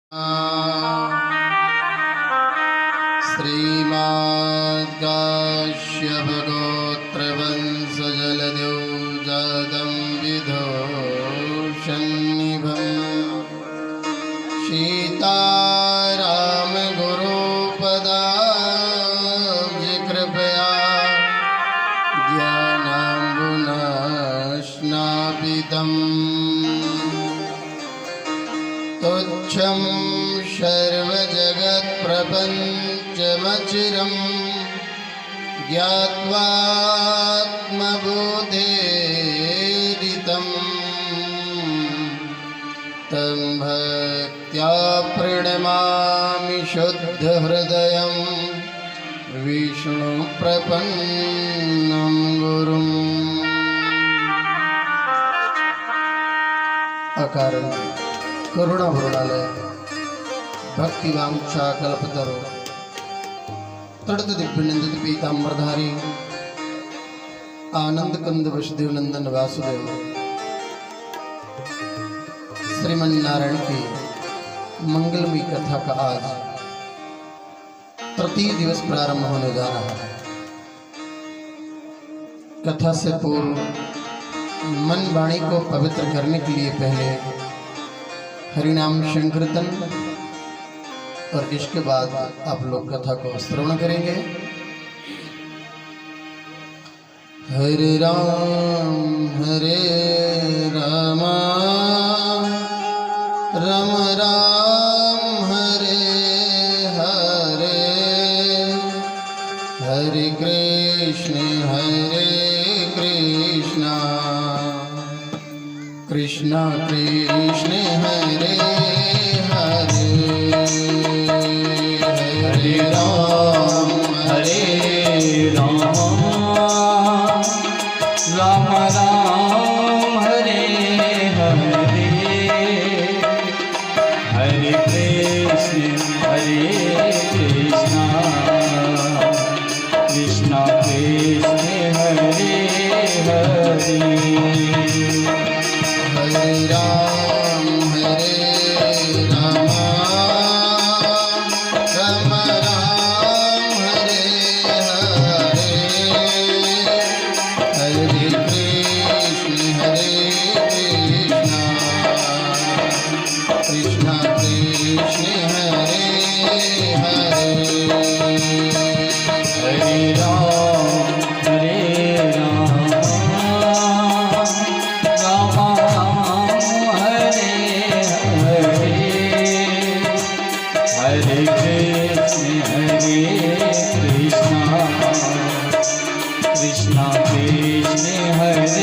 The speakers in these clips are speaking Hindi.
श्रीमद्काश्यपगोत्रवंशजलदेवजातं विदोषन्निभं सीतारामगुरुपदाब्जकृपया ज्ञानाम्बुनाश्नापितं तुच्छं सर्वजगत्प्रपञ्चमचिरं ज्ञात्वात्मबोधेरितं तं भक्त्या प्रणमामि शुद्धहृदयं विष्णुप्रपन्नं गुरुम्। अकारण करुणा वरुणालय भक्ति वांछा कल्पतरो तड़त दिव्यनंदित पीतांबरधारी आनंद कंद वसुदेव नंदन वासुदेव श्रीमन नारायण की मंगलमयी कथा का आज तृतीय दिवस प्रारंभ होने जा रहा है। कथा से पूर्व मन वाणी को पवित्र करने के लिए पहले हरिनाम संकीर्तन और इसके बाद आप लोग कथा को श्रवण करेंगे। हरे राम राम राम हरे हरे, हरे कृष्ण कृष्ण कृष्ण हरे हरे, हरे राम राम राम हरे हरे, हरे कृष्ण कृष्ण कृष्ण हरे हरे, हरे राम राम राम हरे हरे, हरे कृष्ण कृष्ण कृष्ण हरे हरे, हरे राम राम हरे हरे, हरे कृष्ण कृष्ण कृष्ण हरे हरे।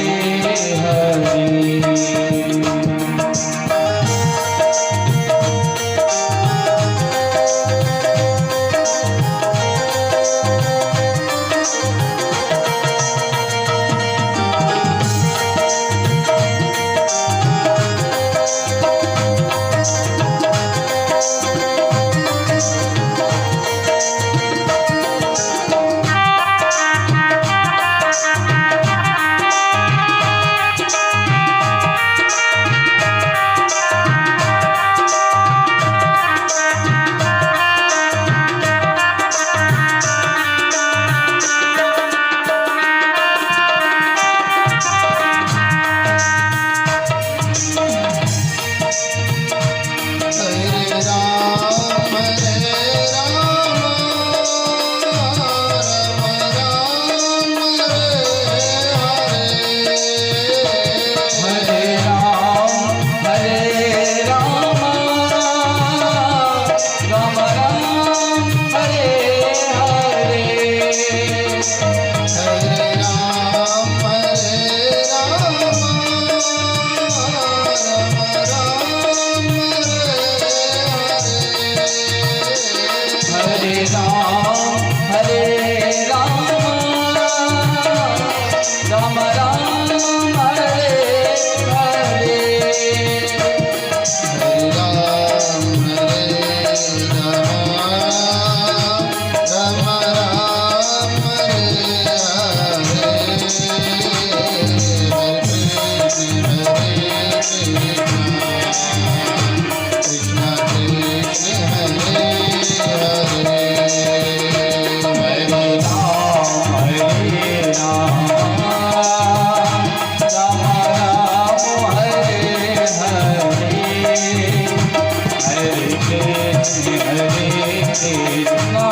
कृष्ण हरे कृष्णा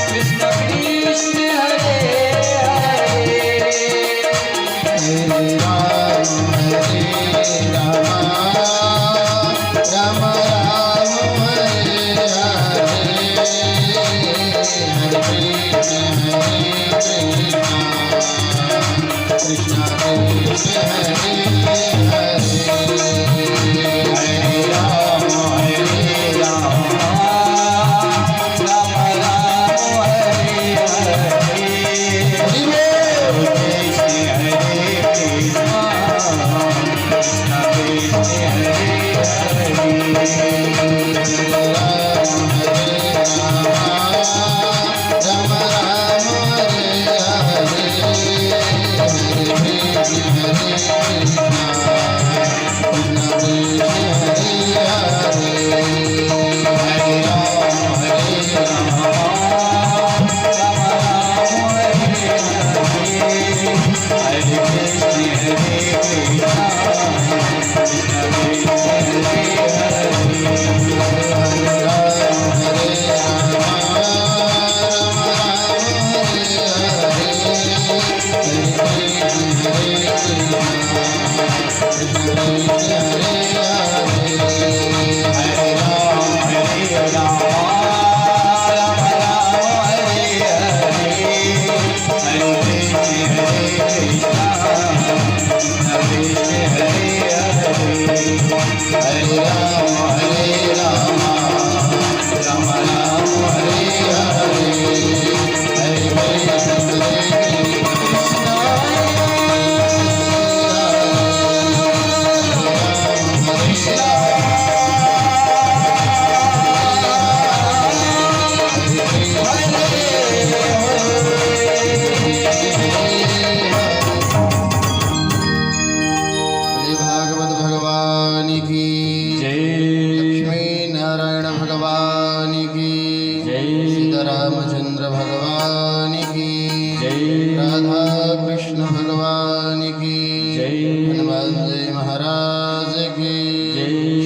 कृष्ण कृष्ण हरे हरे रामचंद्र भगवान की राधा कृष्ण भगवान की हनुमान जी महाराज की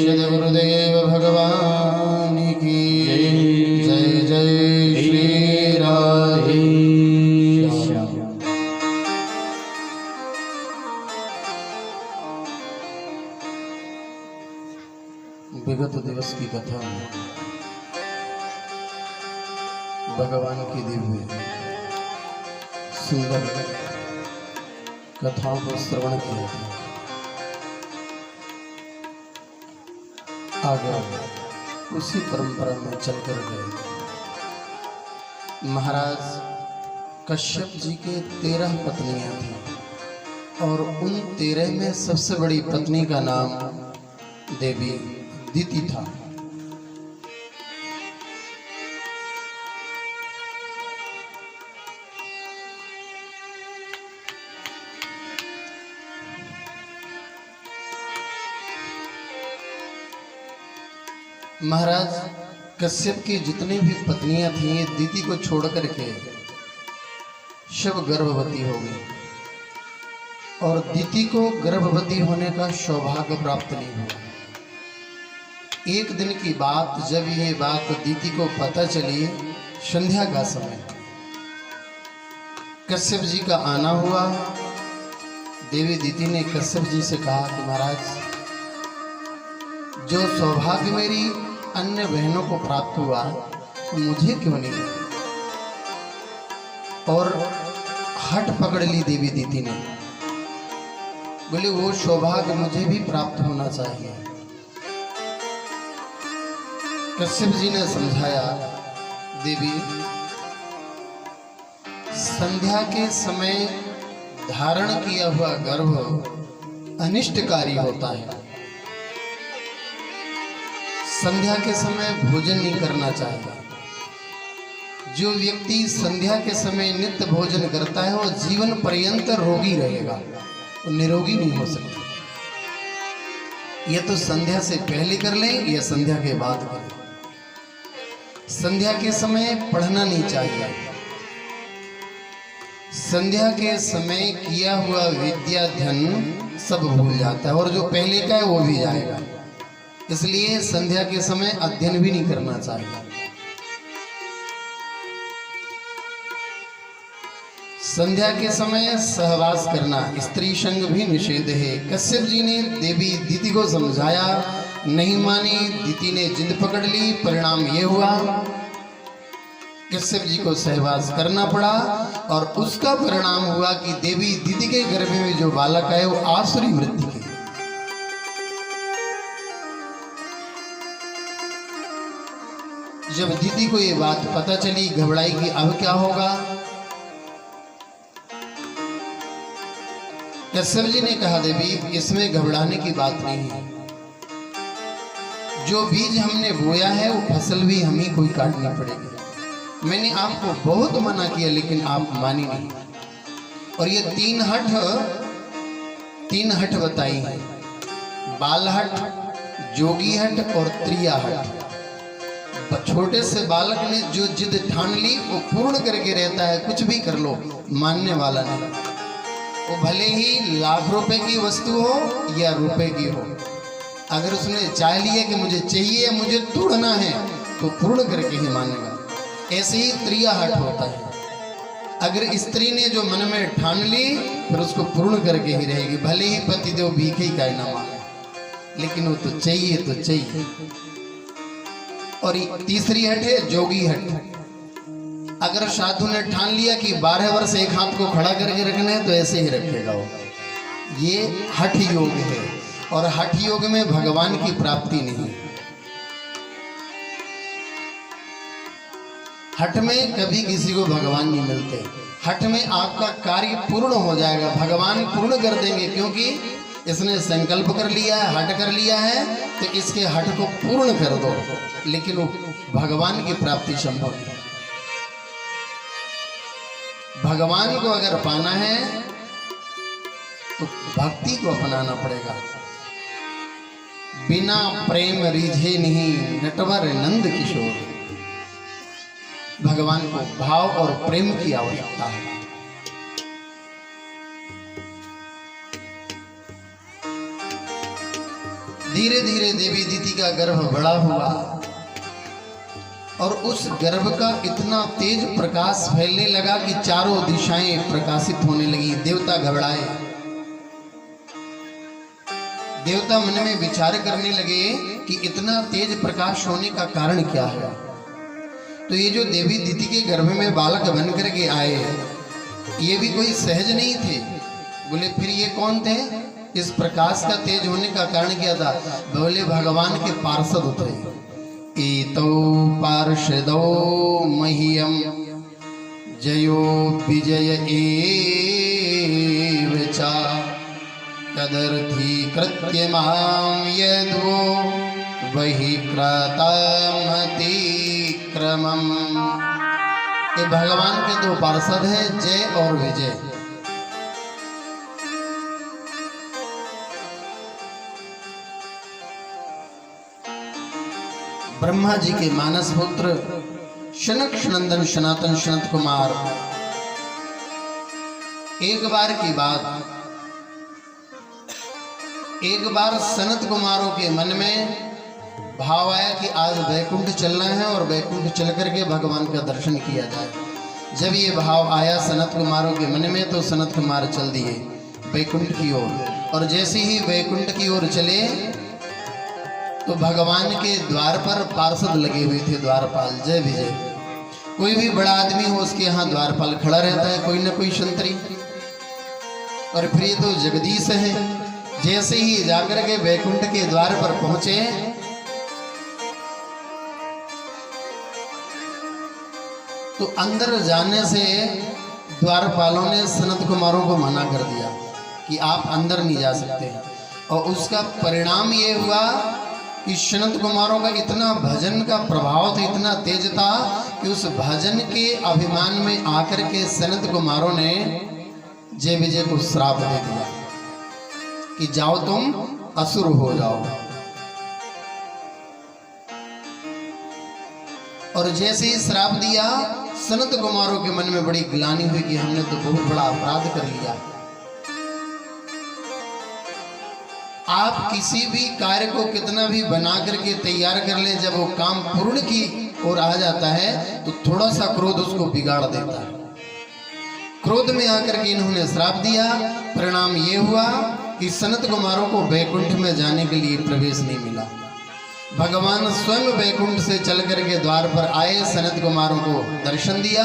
सद्गुरुदेव भगवान की जय जय श्री राधे श्याम। विगत दिवस की कथा में भगवान की दिव्य सुंदर कथाओं को श्रवण किया था। आगे उसी परंपरा में चलकर गए। महाराज कश्यप जी के 13 पत्नियां थीं और उन 13 में सबसे बड़ी पत्नी का नाम देवी दीति था। महाराज कश्यप की जितनी भी पत्नियां थीं दीति को छोड़ करके सब गर्भवती हो गई। और दीति को गर्भवती होने का सौभाग्य प्राप्त नहीं हुआ। एक दिन की बात, जब ये बात दीति को पता चली, संध्या का समय, कश्यप जी का आना हुआ। देवी दीति ने कश्यप जी से कहा कि महाराज, जो सौभाग्य मेरी अन्य बहनों को प्राप्त हुआ मुझे क्यों नहीं? और हट पकड़ ली देवी दीति ने, बोले वो सौभाग्य मुझे भी प्राप्त होना चाहिए। कश्यप जी ने समझाया, देवी संध्या के समय धारण किया हुआ गर्भ अनिष्टकारी होता है। संध्या के समय भोजन नहीं करना चाहिए। जो व्यक्ति संध्या के समय नित्य भोजन करता है वो जीवन पर्यंत रोगी रहेगा, वो निरोगी नहीं हो सकता। यह तो संध्या से पहले कर लें या संध्या के बाद कर लें। संध्या के समय पढ़ना नहीं चाहिए। संध्या के समय किया हुआ विद्याध्ययन सब भूल जाता है, और जो पहले का है वो भी जाएगा। इसलिए संध्या के समय अध्ययन भी नहीं करना चाहिए। संध्या के समय सहवास करना, स्त्री संग भी निषेध है। कश्यप जी ने देवी दीति को समझाया, नहीं मानी। दीति ने जिद पकड़ ली। परिणाम यह हुआ, कश्यप जी को सहवास करना पड़ा, और उसका परिणाम हुआ कि देवी दीति के गर्भ में जो बालक है वो आसुरी मृत्यु की। जब दीदी को ये बात पता चली, घबराई कि अब क्या होगा। कश्यप जी ने कहा, देवी इसमें घबराने की बात नहीं है। जो बीज हमने बोया है वो फसल भी हम ही कोई काटनी पड़ेगी। मैंने आपको बहुत मना किया लेकिन आप मानी नहीं। और ये तीन हट बताई है, बाल हट, जोगी हट और त्रिया हट। छोटे से बालक ने जो जिद ठान ली वो पूर्ण करके रहता है, कुछ भी कर लो, मानने वाला नहीं। वो भले ही लाख रुपए की वस्तु हो या रुपए की हो, अगर उसने चाह लिया कि मुझे चाहिए, मुझे तोड़ना है, तो पूर्ण करके ही मानेगा। ऐसे ही त्रिया हट होता है। अगर स्त्री ने जो मन में ठान ली फिर उसको पूर्ण करके ही रहेगी, भले ही पतिदेव भीखे ही का ना मांगे, लेकिन वो तो चाहिए तो चाहिए। और तीसरी हट है जोगी हट। अगर साधु ने ठान लिया कि 12 वर्ष एक हाथ को खड़ा करके रखना है तो ऐसे ही रखेगा वो। ये हठ योग है, और हठ योग में भगवान की प्राप्ति नहीं। हठ में कभी किसी को भगवान नहीं मिलते। हठ में आपका कार्य पूर्ण हो जाएगा, भगवान पूर्ण कर देंगे, क्योंकि इसने संकल्प कर लिया है, हठ कर लिया है, तो इसके हठ को पूर्ण कर दो। लेकिन वो भगवान की प्राप्ति संभव है। भगवान को अगर पाना है तो भक्ति को अपनाना पड़ेगा। बिना प्रेम रिझे नहीं नटवर नंद किशोर। भगवान को भाव और प्रेम की आवश्यकता है। धीरे धीरे देवी दीति का गर्भ बड़ा हुआ, और उस गर्भ का इतना तेज प्रकाश फैलने लगा कि चारों दिशाएं प्रकाशित होने लगी। देवता घबराए। देवता मन में विचार करने लगे कि इतना तेज प्रकाश होने का कारण क्या है। तो ये जो देवी दीति के गर्भ में बालक बन करके आए, ये भी कोई सहज नहीं थे। बोले फिर ये कौन थे? इस प्रकाश का तेज होने का कारण क्या था? बोले भगवान के पार्षद थे। एतो पार्षदो मह्यम जयो विजय एव च तदर्थी कृत्यमां यद्वो वही क्रतमति क्रमम। ये भगवान के दो पार्षद हैं, जय और विजय। ब्रह्मा जी के मानस पुत्र शनक नंदन सनातन सनत कुमार। एक बार की बात, एक बार सनत कुमारों के मन में भाव आया कि आज वैकुंठ चलना है और वैकुंठ चल करके भगवान का दर्शन किया जाए। जब ये भाव आया सनत कुमारों के मन में तो सनत कुमार चल दिए वैकुंठ की ओर। और जैसे ही वैकुंठ की ओर चले तो भगवान के द्वार पर पार्षद लगे हुए थे, द्वारपाल जय विजय। कोई भी बड़ा आदमी हो उसके यहाँ द्वारपाल खड़ा रहता है, कोई ना कोई संतरी। और फिर ये तो जगदीश है। जैसे ही जाकर के वैकुंठ के द्वार पर पहुंचे तो अंदर जाने से द्वारपालों ने सनत कुमारों को मना कर दिया कि आप अंदर नहीं जा सकते। और उसका परिणाम ये हुआ कि सनत कुमारों का इतना भजन का प्रभाव था, इतना तेज था कि उस भजन के अभिमान में आकर के सनत कुमारों ने जय विजय को श्राप दे दिया कि जाओ तुम असुर हो जाओ। और जैसे ही श्राप दिया सनत कुमारों के मन में बड़ी ग्लानि हुई कि हमने तो बहुत बड़ा अपराध कर लिया। आप किसी भी कार्य को कितना भी बना करके तैयार कर लें, जब वो काम पूर्ण की ओर आ जाता है तो थोड़ा सा क्रोध उसको बिगाड़ देता है। क्रोध में आकर के इन्होंने श्राप दिया। परिणाम ये हुआ कि सनत कुमारों को वैकुंठ में जाने के लिए प्रवेश नहीं मिला। भगवान स्वयं वैकुंठ से चल करके द्वार पर आए, सनत कुमारों को दर्शन दिया।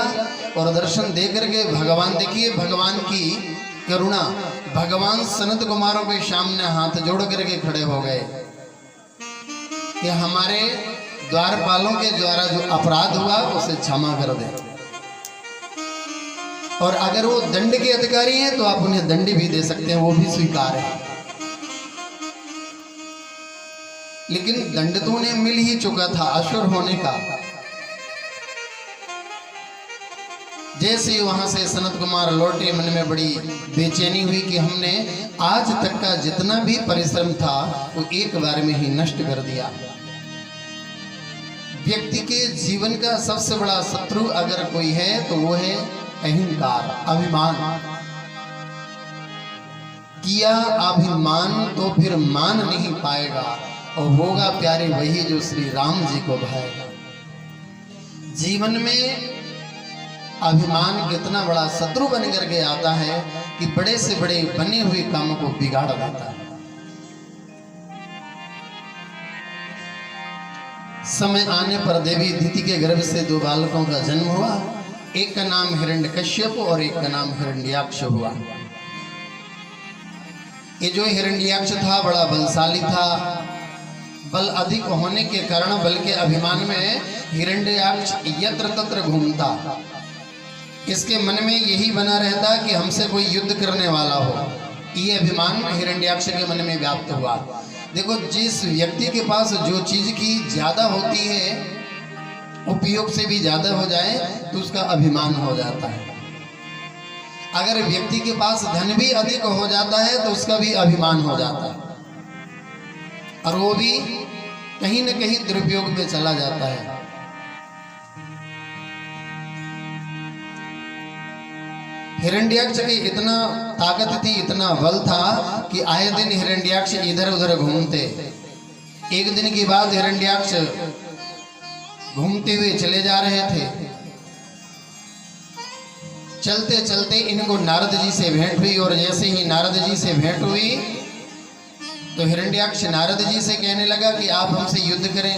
और दर्शन दे करके भगवान, देखिए भगवान की करुणा, भगवान सनत कुमारों के सामने हाथ जोड़ करके खड़े हो गए कि हमारे द्वारपालों के द्वारा जो अपराध हुआ उसे क्षमा कर दे। और अगर वो दंड के अधिकारी हैं तो आप उन्हें दंड भी दे सकते हैं, वो भी स्वीकार है। लेकिन दंड तो उन्हें मिल ही चुका था असुर होने का। जैसे वहां से सनत कुमार लौटे, मन में बड़ी बेचैनी हुई कि हमने आज तक का जितना भी परिश्रम था वो एक बार में ही नष्ट कर दिया। व्यक्ति के जीवन का सबसे बड़ा शत्रु अगर कोई है तो वो है अहंकार, अभिमान। किया अभिमान तो फिर मान नहीं पाएगा और होगा प्यारे वही जो श्री राम जी को भाएगा। जीवन में अभिमान कितना बड़ा शत्रु बन करके आता है कि बड़े से बड़े बने हुए कामों को बिगाड़ देता है। समय आने पर देवी दिति के गर्भ से दो बालकों का जन्म हुआ। एक का नाम हिरण्यकश्यप और एक का नाम हिरण्याक्ष हुआ। ये जो हिरण्याक्ष था बड़ा बलशाली था। बल अधिक होने के कारण बल के अभिमान में हिरण्याक्ष यत्र तत्र घूमता। इसके मन में यही बना रहता कि हमसे कोई युद्ध करने वाला हो। ये अभिमान हिरण्याक्ष के मन में व्याप्त हुआ। देखो, जिस व्यक्ति के पास जो चीज की ज्यादा होती है, उपयोग से भी ज्यादा हो जाए तो उसका अभिमान हो जाता है। अगर व्यक्ति के पास धन भी अधिक हो जाता है तो उसका भी अभिमान हो जाता है और वो भी कहीं न कहीं दुरुपयोग में चला जाता है। हिरण्याक्ष की इतना ताकत थी, इतना बल था कि आए दिन हिरण्याक्ष इधर उधर घूमते। एक दिन की बात, हिरण्याक्ष घूमते हुए चले जा रहे थे। चलते चलते इनको नारद जी से भेंट हुई और जैसे ही नारद जी से भेंट हुई तो हिरण्याक्ष नारद जी से कहने लगा कि आप हमसे युद्ध करें।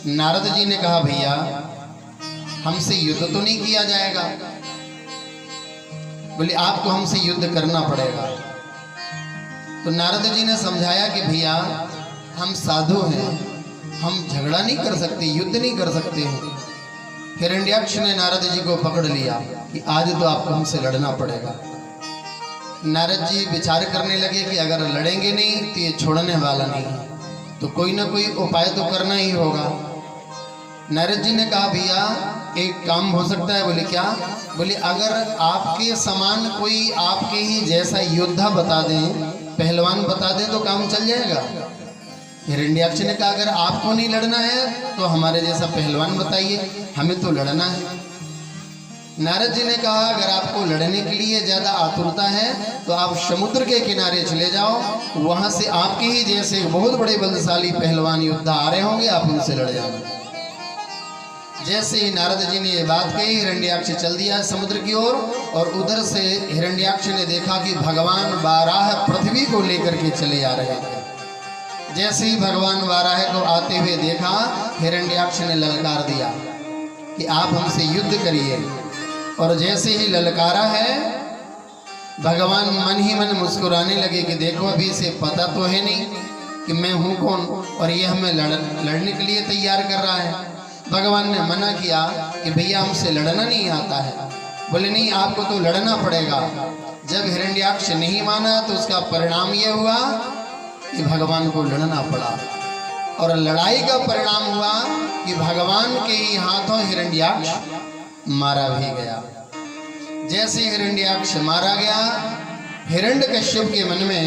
नारद जी ने कहा, भैया हमसे युद्ध तो नहीं किया जाएगा। बोले, आपको हमसे युद्ध करना पड़ेगा। तो नारद जी ने समझाया कि भैया हम साधु हैं, हम झगड़ा नहीं कर सकते, युद्ध नहीं कर सकते हैं। हिरण्याक्ष ने नारद जी को पकड़ लिया कि आज तो आपको हमसे लड़ना पड़ेगा। नारद जी विचार करने लगे कि अगर लड़ेंगे नहीं तो ये छोड़ने वाला नहीं है, तो कोई ना कोई उपाय तो करना ही होगा। नारद जी ने कहा, भैया एक काम हो सकता है। बोले, क्या? बोले, अगर आपके समान कोई आपके ही जैसा योद्धा बता दें, पहलवान बता दें तो काम चल जाएगा। हिरण्याक्ष ने कहा, अगर आपको नहीं लड़ना है तो हमारे जैसा पहलवान बताइए, हमें तो लड़ना है। नारद जी ने कहा अगर आपको लड़ने के लिए ज्यादा आतुरता है तो आप समुद्र के किनारे चले जाओ, वहां से आपके ही जैसे एक बहुत बड़े बलशाली पहलवान योद्धा आ रहे होंगे, आप उनसे लड़ जाना। जैसे ही नारद जी ने ये बात कही, हिरण्याक्ष चल दिया समुद्र की ओर, और उधर से हिरण्याक्ष ने देखा कि भगवान वाराह पृथ्वी को लेकर के चले आ रहे थे। जैसे ही भगवान वाराह को आते हुए देखा, हिरण्याक्ष ने ललकार दिया कि आप हमसे युद्ध करिए। और जैसे ही ललकारा है, भगवान मन ही मन मुस्कुराने लगे कि देखो अभी इसे पता तो है नहीं कि मैं हूं कौन, और ये हमें लड़ने के लिए तैयार कर रहा है। भगवान ने मना किया कि भैया हमसे लड़ना नहीं आता है। बोले नहीं, आपको तो लड़ना पड़ेगा। जब हिरण्याक्ष नहीं माना तो उसका परिणाम यह हुआ कि भगवान को लड़ना पड़ा, और लड़ाई का परिणाम हुआ कि भगवान के ही हाथों हिरण्याक्ष मारा भी गया। जैसे हिरण्याक्ष मारा गया, हिरण्यकश्यप के मन में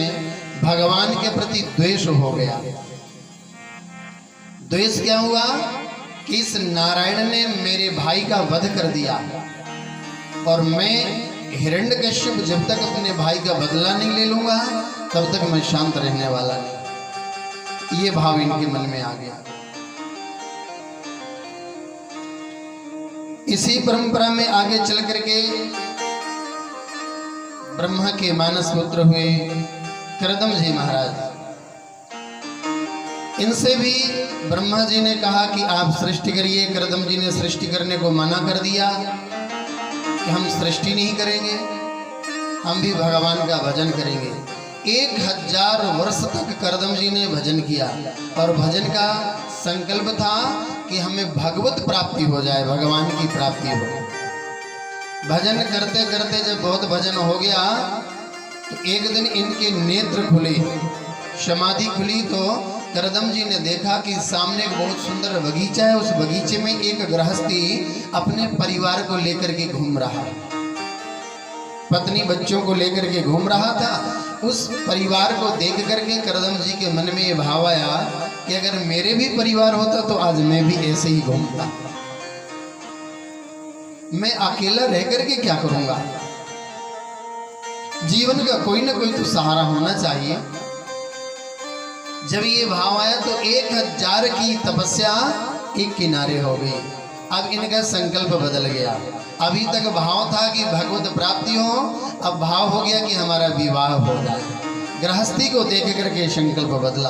भगवान के प्रति द्वेष हो गया। द्वेष क्या हुआ कि इस नारायण ने मेरे भाई का वध कर दिया, और मैं हिरण्यकश्यप जब तक अपने भाई का बदला नहीं ले लूंगा तब तक मैं शांत रहने वाला नहीं। ये भाव इनके मन में आ गया। इसी परंपरा में आगे चल करके ब्रह्मा के मानस पुत्र हुए करदम जी महाराज। इनसे भी ब्रह्मा जी ने कहा कि आप सृष्टि करिए। करदम जी ने सृष्टि करने को मना कर दिया कि हम सृष्टि नहीं करेंगे, हम भी भगवान का भजन करेंगे। 1000 वर्ष तक करदम जी ने भजन किया, और भजन का संकल्प था कि हमें भगवत प्राप्ति हो जाए, भगवान की प्राप्ति हो। भजन करते करते जब बहुत भजन हो गया तो एक दिन इनके नेत्र खुले, समाधि खुली, तो करदम जी ने देखा कि सामने एक बहुत सुंदर बगीचा है। उस बगीचे में एक गृहस्थी अपने परिवार को लेकर के घूम रहा है, पत्नी बच्चों को लेकर के घूम रहा था। उस परिवार को देख करके करदम जी के मन में ये भाव आया कि अगर मेरे भी परिवार होता तो आज मैं भी ऐसे ही घूमता। मैं अकेला रह करके क्या करूंगा? जीवन का कोई ना कोई तो सहारा होना चाहिए। जब ये भाव आया तो 1000 की तपस्या एक किनारे हो गई। अब इनका संकल्प बदल गया। अभी तक भाव था कि भगवत प्राप्ति हो, अब भाव हो गया कि हमारा विवाह हो जाए। गृहस्थी को देख करके संकल्प बदला,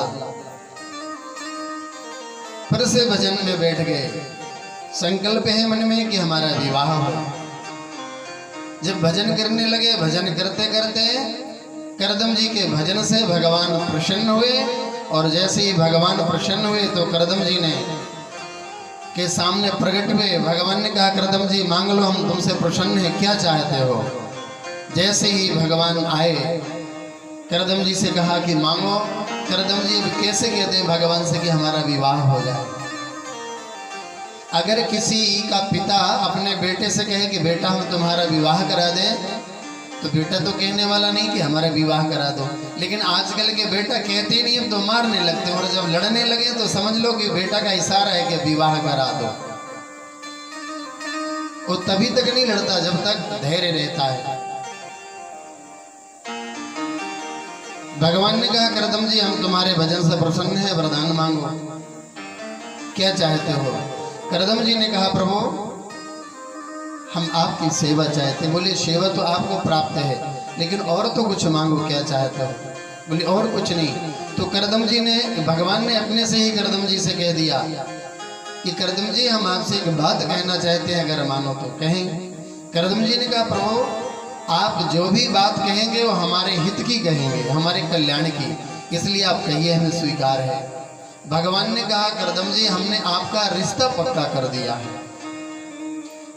फिर से भजन में बैठ गए। संकल्प है मन में कि हमारा विवाह हो। जब भजन करने लगे, भजन करते करते करदम जी के भजन से भगवान प्रसन्न हुए, और जैसे ही भगवान प्रसन्न हुए तो करदम जी ने के सामने प्रकट हुए। भगवान ने कहा करदम जी मांग लो, हम तुमसे प्रसन्न हैं, क्या चाहते हो? जैसे ही भगवान आए, करदम जी से कहा कि मांगो। करदम जी कैसे कहते हैं भगवान से कि हमारा विवाह हो जाए? अगर किसी का पिता अपने बेटे से कहे कि बेटा हम तुम्हारा विवाह करा दें, तो बेटा तो कहने वाला नहीं कि हमारा विवाह करा दो। लेकिन आजकल के बेटा कहते नहीं, अब तो मारने लगते हैं, और जब लड़ने लगे तो समझ लो कि बेटा का इशारा है कि विवाह करा दो। वो तभी तक नहीं लड़ता जब तक धैर्य रहता है। भगवान ने कहा करदम जी हम तुम्हारे भजन से प्रसन्न हैं, वरदान मांगो, क्या चाहते हो? करदम जी ने कहा प्रभु हम आपकी सेवा चाहते हैं। बोले सेवा तो आपको प्राप्त है, लेकिन और तो कुछ मांगो, क्या चाहते हो? बोले और कुछ नहीं। तो करदम जी ने, भगवान ने अपने से ही करदम जी से कह दिया कि करदम जी हम आपसे एक बात कहना चाहते हैं, अगर मानो तो कहें। करदम जी ने कहा प्रभु आप जो भी बात कहेंगे वो हमारे हित की कहेंगे, हमारे कल्याण की, इसलिए आप कहिए, हमें स्वीकार है। भगवान ने कहा करदम जी हमने आपका रिश्ता पक्का कर दिया है।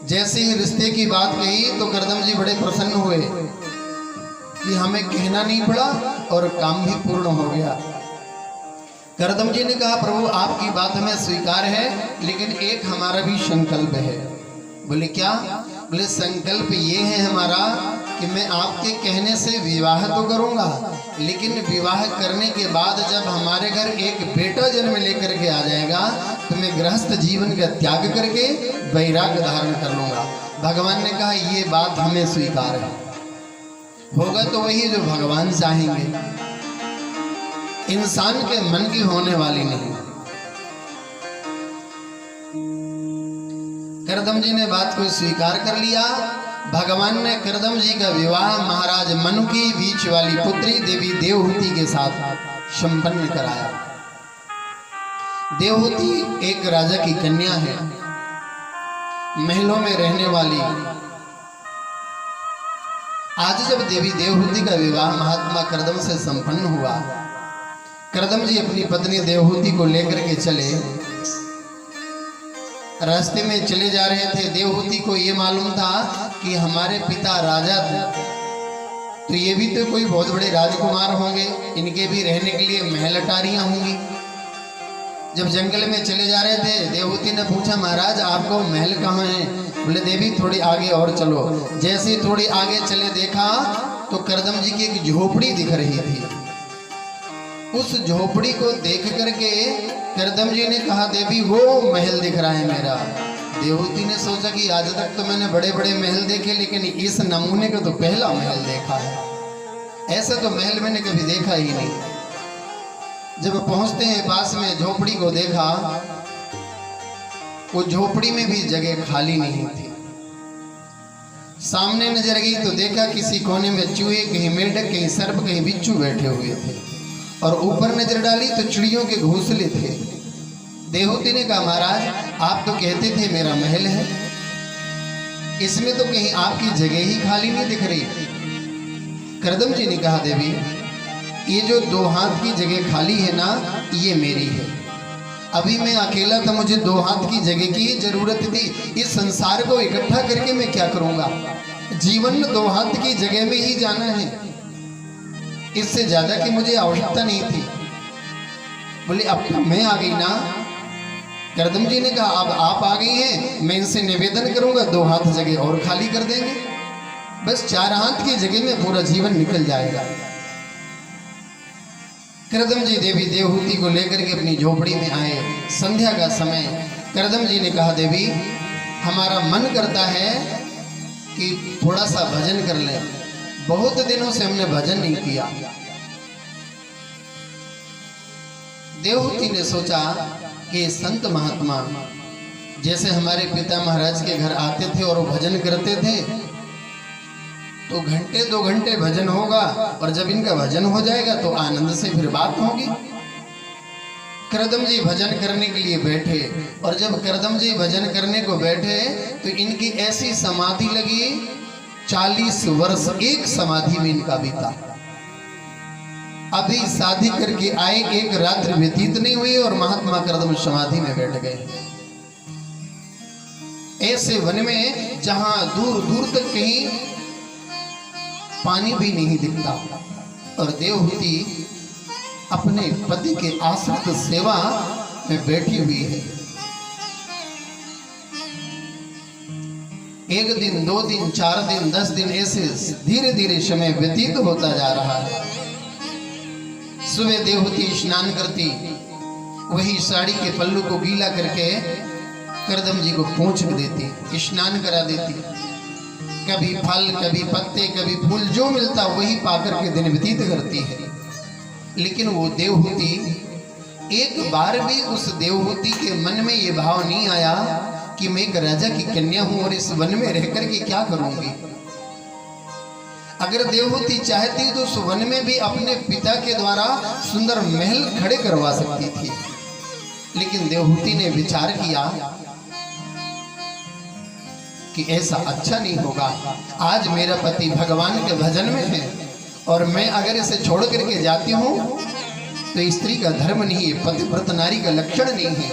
जैसे ही रिश्ते की बात कही तो करदम जी बड़े प्रसन्न हुए कि हमें कहना नहीं पड़ा और काम भी पूर्ण हो गया। करदम जी ने कहा प्रभु आपकी बात हमें स्वीकार है, लेकिन एक हमारा भी संकल्प है। बोले क्या? बोले संकल्प ये है हमारा कि मैं आपके कहने से विवाह तो करूंगा, लेकिन विवाह करने के बाद जब हमारे घर एक बेटा जन्म लेकर के आ जाएगा तो मैं गृहस्थ जीवन का त्याग करके वैराग्य धारण कर लूंगा। भगवान ने कहा ये बात हमें स्वीकार है, होगा तो वही जो भगवान चाहेंगे, इंसान के मन की होने वाली नहीं। करदम जी ने बात को स्वीकार कर लिया। भगवान ने करदम जी का विवाह महाराज मनु की बीच वाली पुत्री देवी देवहूति के साथ संपन्न कराया। देवहूति एक राजा की कन्या है, महलों में रहने वाली। आज जब देवी देवहूति का विवाह महात्मा करदम से संपन्न हुआ, करदम जी अपनी पत्नी देवहूति को लेकर के चले। रास्ते में चले जा रहे थे। देवहूति को ये मालूम था कि हमारे पिता राजा थे, तो ये भी तो कोई बहुत बड़े राजकुमार होंगे, इनके भी रहने के लिए महल अटारियां होंगी। जब जंगल में चले जा रहे थे, देवहूति ने पूछा महाराज आपको महल कहाँ है? बोले देवी थोड़ी आगे और चलो। जैसे ही थोड़ी आगे चले देखा तो करदम जी की एक झोपड़ी दिख रही थी। उस झोपड़ी को देख करके करदम जी ने कहा देवी वो महल दिख रहा है मेरा। देवहूति ने सोचा कि आज तक तो मैंने बड़े बड़े महल देखे, लेकिन इस नमूने का तो पहला महल देखा है। ऐसा तो महल मैंने कभी देखा ही नहीं। जब पहुंचते हैं पास में झोपड़ी को देखा, वो झोपड़ी में भी जगह खाली नहीं थी। सामने नजर गई तो देखा किसी कोने में चूहे, कहीं मेंढक, कहीं सर्प, कहीं बिच्छू बैठे हुए थे, और ऊपर नजर डाली तो चिड़ियों के घोंसले थे। देवहूति ने कहा महाराज आप तो कहते थे मेरा महल है, इसमें तो कहीं आपकी जगह ही खाली नहीं दिख रही। करदम जी ने कहा देवी ये जो 2 हाथ की जगह खाली है ना, ये मेरी है। अभी मैं अकेला था, मुझे 2 हाथ की जगह की जरूरत थी। इस संसार को इकट्ठा करके मैं क्या करूंगा? जीवन में 2 हाथ की जगह में ही जाना है, इससे ज्यादा की मुझे आवश्यकता नहीं थी। बोले अब मैं आ गई ना। करदम जी ने कहा अब आप आ गई हैं, मैं इनसे निवेदन करूंगा 2 हाथ जगह और खाली कर देंगे, बस 4 हाथ की जगह में पूरा जीवन निकल जाएगा। करदम जी देवी देवहूति को लेकर के अपनी झोपड़ी में आए। संध्या का समय। करदम जी ने कहा देवी हमारा मन करता है कि थोड़ा सा भजन कर लें, बहुत दिनों से हमने भजन नहीं किया। देवहूति ने सोचा कि संत महात्मा जैसे हमारे पिता महाराज के घर आते थे और वो भजन करते थे, तो घंटे 2 घंटे भजन होगा, और जब इनका भजन हो जाएगा तो आनंद से फिर बात होगी। करदम जी भजन करने के लिए बैठे, और जब करदम जी भजन करने को बैठे तो इनकी ऐसी समाधि लगी, 40 वर्ष एक समाधि में इनका बीता। अभी शादी करके आए, एक रात्रि व्यतीत नहीं हुई और महात्मा करदम समाधि में बैठ गए। ऐसे वन में जहां दूर दूर तक कहीं पानी भी नहीं दिखता, और देवहूति अपने पति के आश्रित सेवा में बैठी हुई है। 1 दिन 2 दिन 4 दिन 10 दिन ऐसे धीरे धीरे समय व्यतीत होता जा रहा है। सुबह देवहूति स्नान करती, वही साड़ी के पल्लू को गीला करके करदम जी को पोंछ देती, स्नान करा देती। कभी फल, कभी पत्ते, कभी फूल, जो मिलता वही पाकर के दिन व्यतीत करती है। लेकिन वो देवहूति एक बार भी, उस देवहूति के मन में ये भाव नहीं आया कि मैं एक राजा की कन्या हूं और इस वन में रहकर के क्या करूंगी। अगर देवहूति चाहती तो उस वन में भी अपने पिता के द्वारा सुंदर महल खड़े करवा सकती थी, लेकिन देवहूति ने विचार किया कि ऐसा अच्छा नहीं होगा। आज मेरा पति भगवान के भजन में है, और मैं अगर इसे छोड़ करके जाती हूं तो स्त्री का धर्म नहीं है, पतिव्रत नारी का लक्षण नहीं है।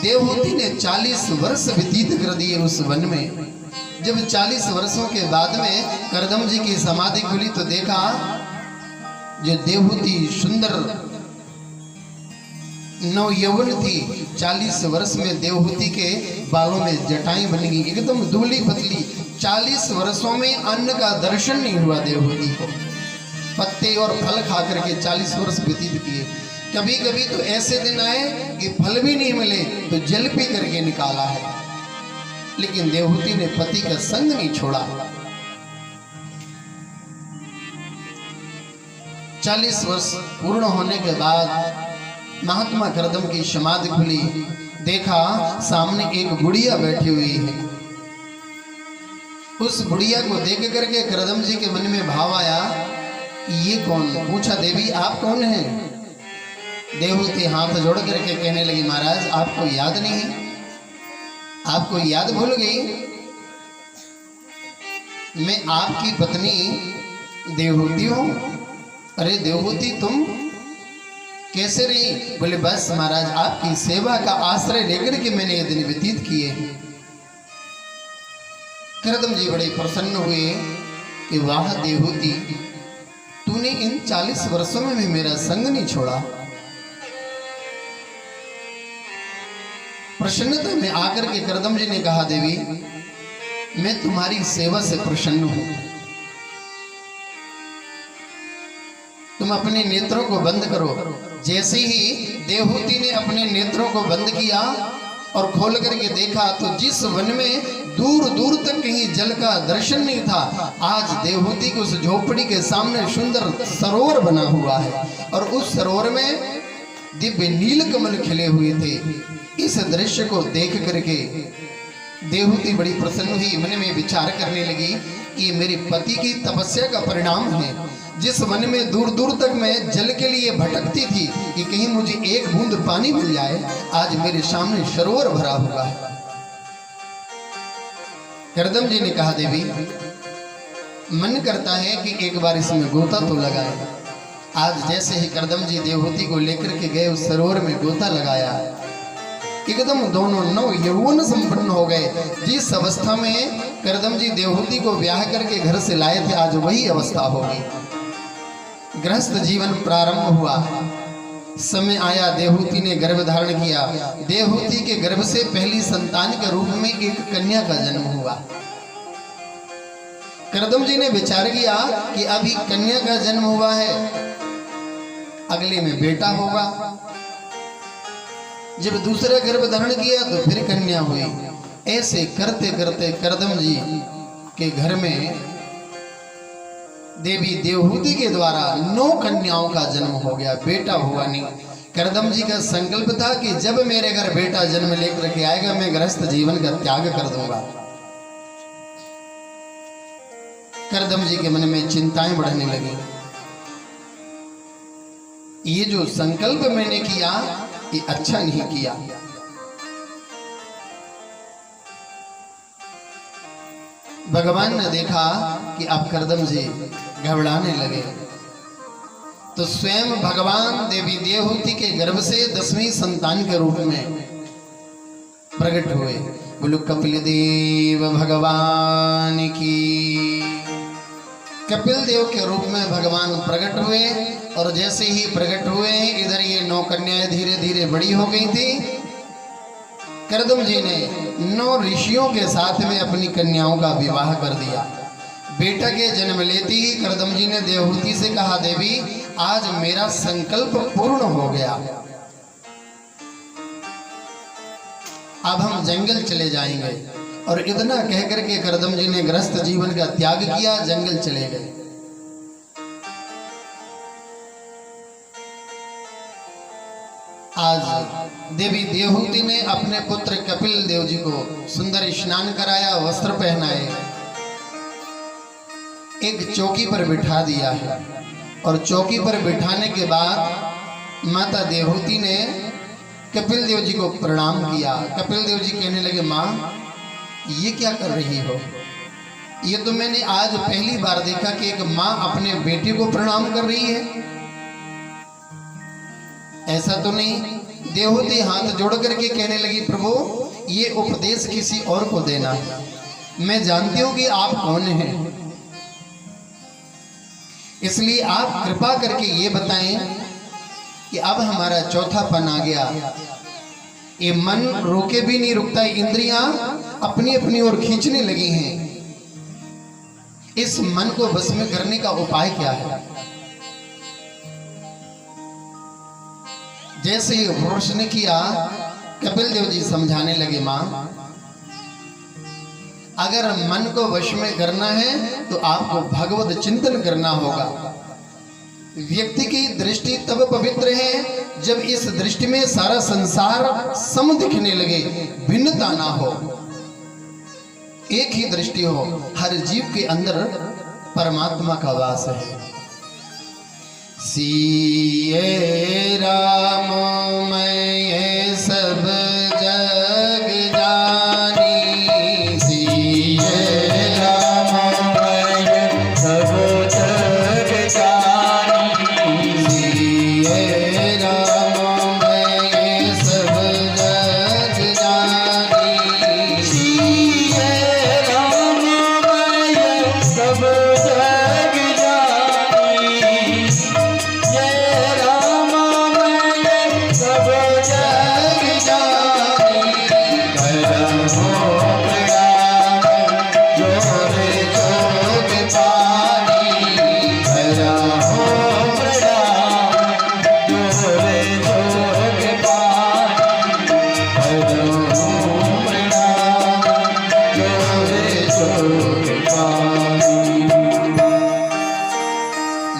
देवहूति ने 40 वर्ष व्यतीत कर दिए उस वन में। जब 40 वर्षों के बाद में करदम जी की समाधि खुली तो देखा जो देवहूति सुंदर नव यौवन थी, 40 वर्ष में देवहूति के बालों में जटाएं बन गई, एकदम दूली पतली। 40 वर्षों में अन्न का दर्शन नहीं हुआ देवहूति को, पत्ते और फल खा करके 40 वर्ष व्यतीत किए। कभी कभी तो ऐसे दिन आए कि फल भी नहीं मिले तो जल पी करके निकाला है। लेकिन देवहूति ने पति का संग नहीं छोड़ा। 40 वर्ष पूर्ण होने के बाद महात्मा करदम की समाधि खुली, देखा सामने एक बुढ़िया बैठी हुई है। उस बुढ़िया को देख करके करदम जी के मन में भाव आया, ये कौन? पूछा, देवी आप कौन हैं? देवहूति हाथ जोड़ करके कहने लगी, महाराज आपको याद नहीं? आपको याद भूल गई? मैं आपकी पत्नी देवहूति हूं। अरे देवहूति तुम कैसे रही? बोले बस महाराज आपकी सेवा का आश्रय लेकर के मैंने ये दिन व्यतीत किए। करदम जी बड़े प्रसन्न हुए कि वाह देवहूति, तूने इन 40 वर्षों में भी मेरा संग नहीं छोड़ा। प्रसन्नता में आकर के करदम जी ने कहा, देवी मैं तुम्हारी सेवा से प्रसन्न हूं। तुम अपने नेत्रों को बंद करो। जैसे ही देवहूति ने अपने नेत्रों को बंद किया और खोल करके देखा तो जिस वन में दूर दूर तक कहीं जल का दर्शन नहीं था, आज देवहूति की उस झोपड़ी के सामने सुंदर सरोवर बना हुआ है और उस सरोवर में दिव्य नील कमल खिले हुए थे। इस दृश्य को देख करके देवहूति बड़ी प्रसन्न हुई, मन में विचार करने लगी कि मेरे पति की तपस्या का परिणाम है। जिस वन में दूर दूर तक मैं जल के लिए भटकती थी कि कहीं मुझे एक बूंद पानी मिल जाए, आज मेरे सामने सरोवर भरा हुआ है। करदम जी ने कहा, देवी मन करता है कि एक बार इसमें गोता तो लगाए। आज जैसे ही करदम जी देवहूति को लेकर के गए उस सरोवर में गोता लगाया, एकदम दोनों नव यौवन संपन्न हो गए। जिस अवस्था में करदम जी देवहूति को ब्याह करके घर से लाए थे, आज वही अवस्था होगी। गृहस्थ जीवन प्रारंभ हुआ। समय आया, देवहूति ने गर्भ धारण किया। देवहूति के गर्भ से पहली संतान के रूप में एक कन्या का जन्म हुआ। करदम जी ने विचार किया कि अभी कन्या का जन्म हुआ है, अगले में बेटा होगा। जब दूसरा गर्भ धारण किया तो फिर कन्या हुई। ऐसे करते करते करदम जी के घर में देवी देवहूति के द्वारा 9 कन्याओं का जन्म हो गया, बेटा हुआ नहीं। करदम जी का संकल्प था कि जब मेरे घर बेटा जन्म लेकर के आएगा मैं गृहस्थ जीवन का त्याग कर दूंगा। करदम जी के मन में चिंताएं बढ़ने लगी। ये जो संकल्प मैंने किया ये अच्छा नहीं किया। भगवान ने देखा कि अब करदम जी घबराने लगे तो स्वयं भगवान देवी देवहूति के गर्भ से 10वीं संतान के रूप में प्रकट हुए। बोलो कपिल देव भगवान की। कपिल देव के रूप में भगवान प्रकट हुए और जैसे ही प्रकट हुए इधर ये 9 कन्याएं धीरे धीरे बड़ी हो गई थी। करदम जी ने 9 ऋषियों के साथ में अपनी कन्याओं का विवाह कर दिया। बेटा के जन्म लेते ही करदम जी ने देवहूति से कहा, देवी आज मेरा संकल्प पूर्ण हो गया, अब हम जंगल चले जाएंगे। और इतना कह करके करदम जी ने गृहस्थ जीवन का त्याग किया, जंगल चले गए। आज देवी देवहूति ने अपने पुत्र कपिल देव जी को सुंदर स्नान कराया, वस्त्र पहनाए, एक चौकी पर बिठा दिया है। और चौकी पर बिठाने के बाद माता देवहूति ने कपिल देव जी को प्रणाम किया। कपिल देव जी कहने लगे, माँ ये क्या कर रही हो? ये तो मैंने आज पहली बार देखा कि एक माँ अपने बेटे को प्रणाम कर रही है। ऐसा तो नहीं। देवहूति हाथ जोड़ करके कहने लगी, प्रभु ये उपदेश किसी और को देना है, मैं जानती हूं कि आप कौन हैं, इसलिए आप कृपा करके ये बताएं कि अब हमारा चौथापन आ गया, ये मन रोके भी नहीं रुकता, इंद्रियां अपनी अपनी ओर खींचने लगी हैं, इस मन को बस में करने का उपाय क्या है? जैसे ही प्रश्न किया कपिल देव जी समझाने लगे, मां अगर मन को वश में करना है तो आपको भगवत चिंतन करना होगा। व्यक्ति की दृष्टि तब पवित्र है जब इस दृष्टि में सारा संसार सम दिखने लगे, भिन्नता ना हो, एक ही दृष्टि हो। हर जीव के अंदर परमात्मा का वास है। सिए राम मैं सब जग जानी, सिए राम मैं सब जग जानी, सिए राम मैं सब जग जानी, सिए राम मैं सब जग जानी, जय राम मैं सब जग जानी, करहु प्रणाम जोरे जोग पानी, करहु प्रणाम जोरे जोग पानी, करहु प्रणाम जोरे जोग पानी।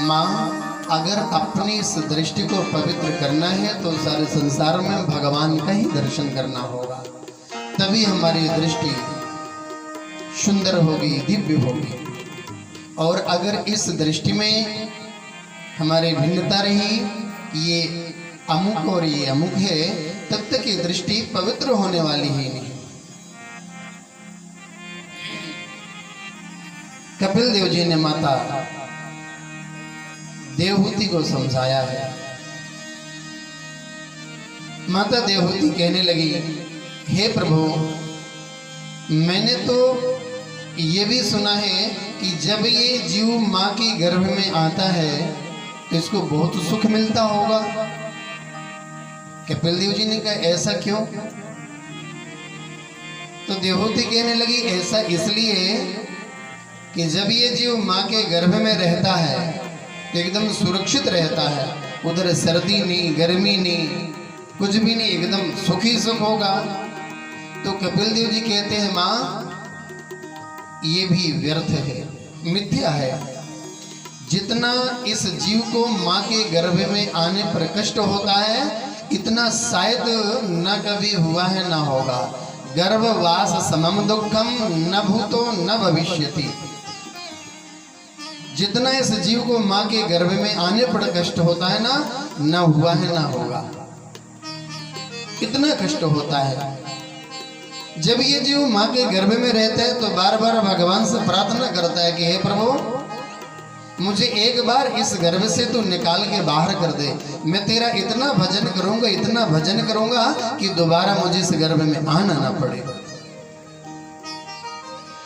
माँ, अगर अपनी इस दृष्टि को पवित्र करना है तो सारे संसार में भगवान का ही दर्शन करना होगा, तभी हमारी दृष्टि सुंदर होगी, दिव्य होगी। और अगर इस दृष्टि में हमारी भिन्नता रही, ये अमुक और ये अमुक है, तब तक ये दृष्टि पवित्र होने वाली ही नहीं। कपिल देव जी ने माता देवहूति को समझाया है। माता देवहूति कहने लगी, हे प्रभु, मैंने तो ये भी सुना है कि जब ये जीव माँ के गर्भ में आता है तो इसको बहुत सुख मिलता होगा। कपिल देव जी ने कहा, ऐसा क्यों? तो देवहूति कहने लगी, ऐसा इसलिए कि जब ये जीव माँ के गर्भ में रहता है तो एकदम सुरक्षित रहता है, उधर सर्दी नहीं, गर्मी नहीं, कुछ भी नहीं, एकदम सुखी सुख होगा। तो कपिल देव जी कहते हैं, माँ ये भी व्यर्थ है, मिथ्या है। जितना इस जीव को माँ के गर्भ में आने पर कष्ट होता है, इतना शायद न कभी हुआ है न होगा। गर्भवास समम दुखम न भूतो न भविष्यति। जितना इस जीव को माँ के गर्भ में आने पर कष्ट होता है ना, न हुआ है ना होगा, इतना कष्ट होता है। जब ये जीव माँ के गर्भ में रहता है तो बार बार भगवान से प्रार्थना करता है कि हे प्रभु, मुझे एक बार इस गर्भ से तू निकाल के बाहर कर दे। मैं तेरा इतना भजन करूंगा, इतना भजन करूंगा कि दोबारा मुझे इस गर्भ में आना ना पड़े।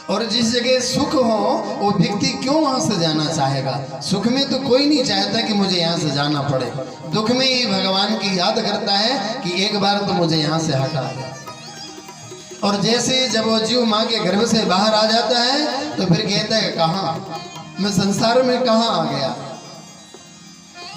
और जिस जगह सुख हो वो व्यक्ति क्यों वहां से जाना चाहेगा? सुख में तो कोई नहीं चाहता कि मुझे यहाँ से जाना पड़े। दुख में ही भगवान की याद करता है कि एक बार तो मुझे यहाँ से हटा दे। और जैसे जब वो जीव माँ के गर्भ से बाहर आ जाता है तो फिर कहता है, कहाँ मैं संसार में कहाँ आ गया।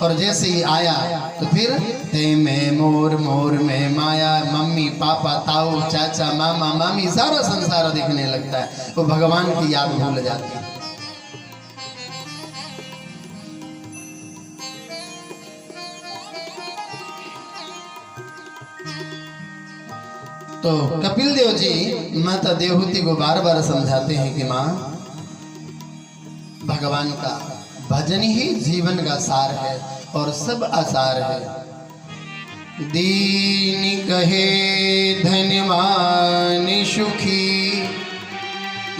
और जैसे ही आया तो फिर ते में मोर, मोर में माया, मम्मी पापा ताऊ चाचा मामा मामी सारा संसार दिखने लगता है। वो भगवान की याद भूल जाती है। तो कपिल देव जी माता देवहूति को बार बार समझाते हैं कि माँ, भगवान का भजन ही जीवन का सार है और सब आसार है। दीन कहे धनवान सुखी,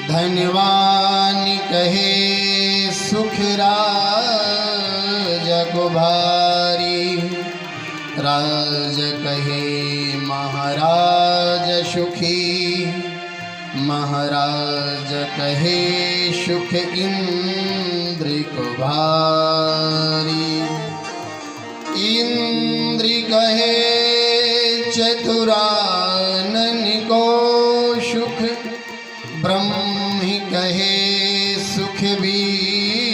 धनवान कहे सुख राज को भारी, राज कहे महाराज सुखी, महाराज कहे सुख इंद्र को भारी, इंद्र कहे चतुरानन को सुख, ब्रह्म कहे सुख विष्णु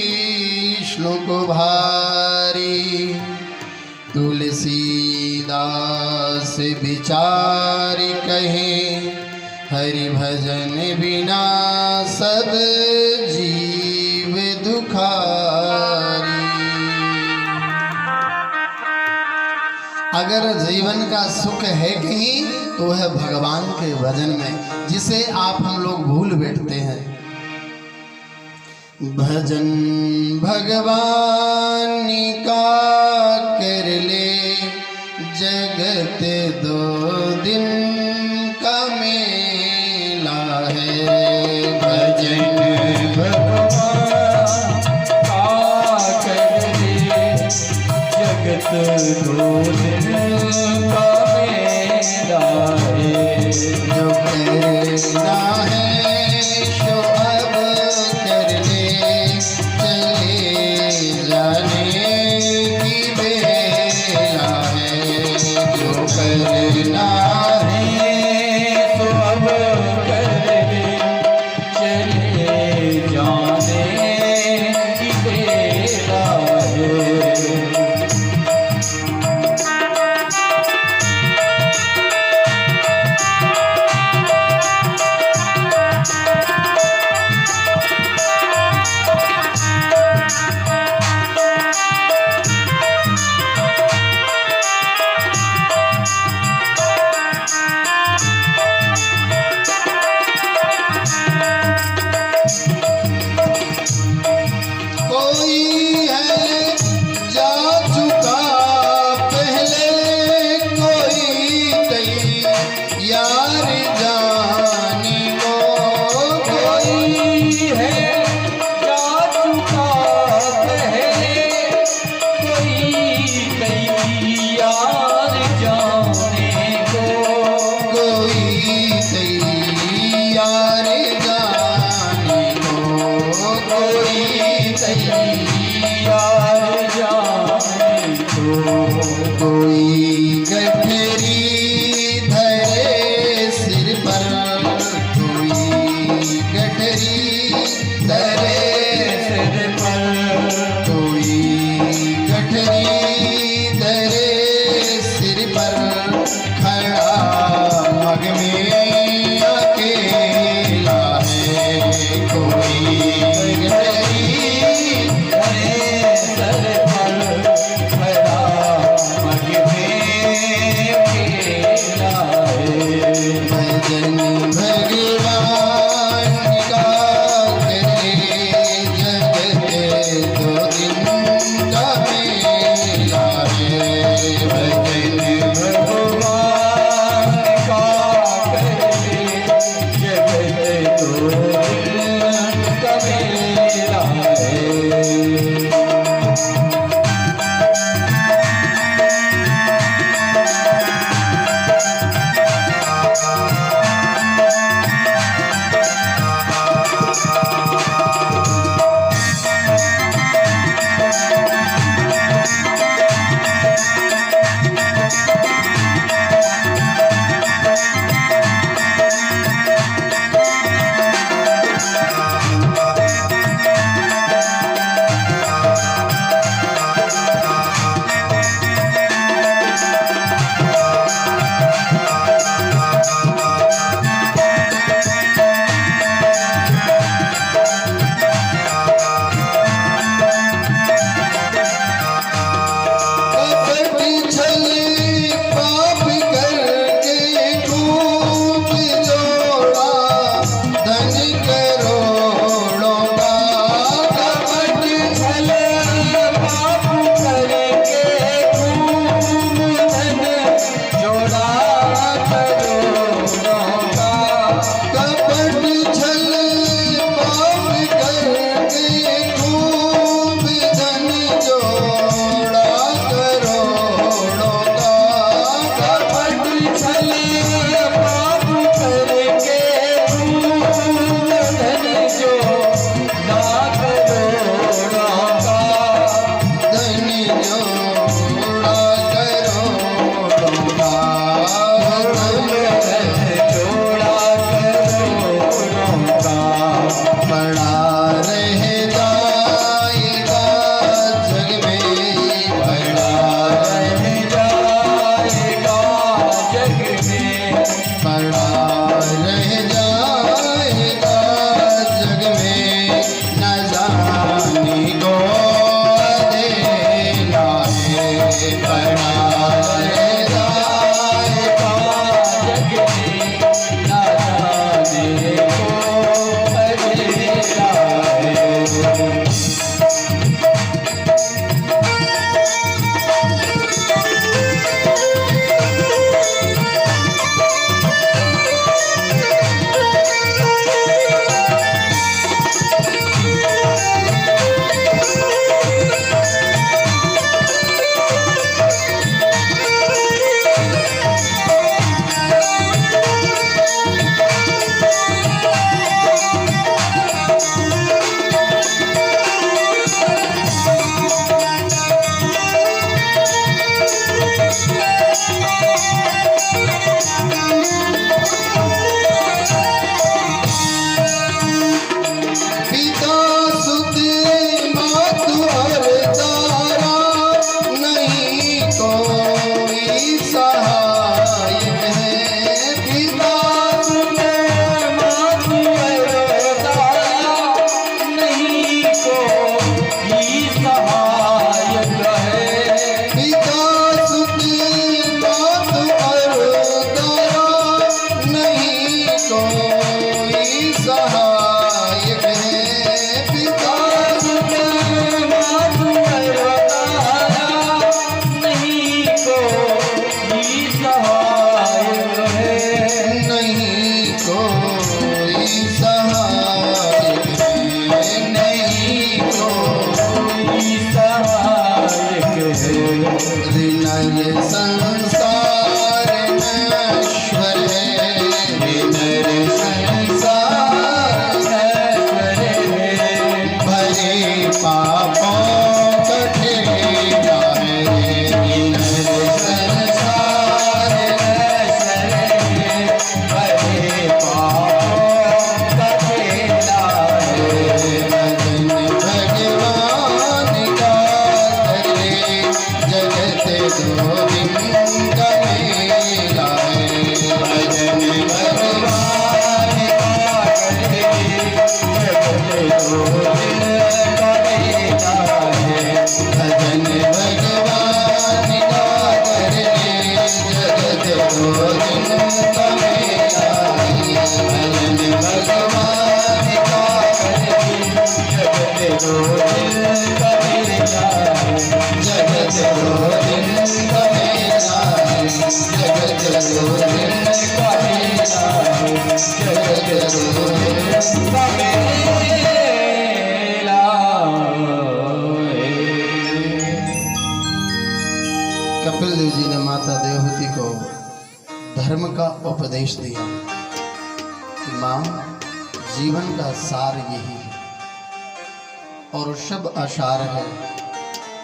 को भारी, तुलसीदास विचार कहे हरि भजन बिना सद जीव दुखारी। अगर जीवन का सुख है कहीं तो वह भगवान के भजन में, जिसे आप हम लोग भूल बैठते हैं। भजन भगवान का कर ले, जगत दो दिन का मेला है। भजन भगवान का कर ले, जगत दो दिन का मेला है। जो करना है सो अब कर ले, चले जाने की बेला है। जो करना है तो अब कर ले, चले जाने की बेला है। कोई है जा चुका पहले, कोई कई यार जाने को। कोई है जा चुका पहले, कोई कई यार जाने को। कोई कई यार जाने को। कोई यार जाने को। कोई गठरी धरे सिर पर, कोई गठरी धरे सिर पर, कोई गठरी धरे सिर पर, खड़ा मग में अकेला है। कोई गठरी अरे सर पर खड़ा मग में अकेला है। भजन भगवान का करे, जगत दो दिन का मेला है। भजन भगवान का कर ले, जगत दो दिन का मेला है। नर संसार नश्वर है, नर संसार नश्वर है, भरे पापों का ठेला है। नर संसार नश्वर है, भरे पापों का ठेला है। भजन भगवान का करे, जगत गोविंद का मेला है। भजन भगवान का करे, जगत गोविंद का मेला है। भजन भगवान का करे, जगत गोविंद का मेला है। भजन भगवान का करे, जगत गोविंद का मेला है। जगत गोविंद का मेला है, जगत गोविंद का मेला है, जगत गोविंद का कपिल देव जी ने माता देवहूति को धर्म का उपदेश दिया कि माँ, जीवन का सार यही है और सब आसार है।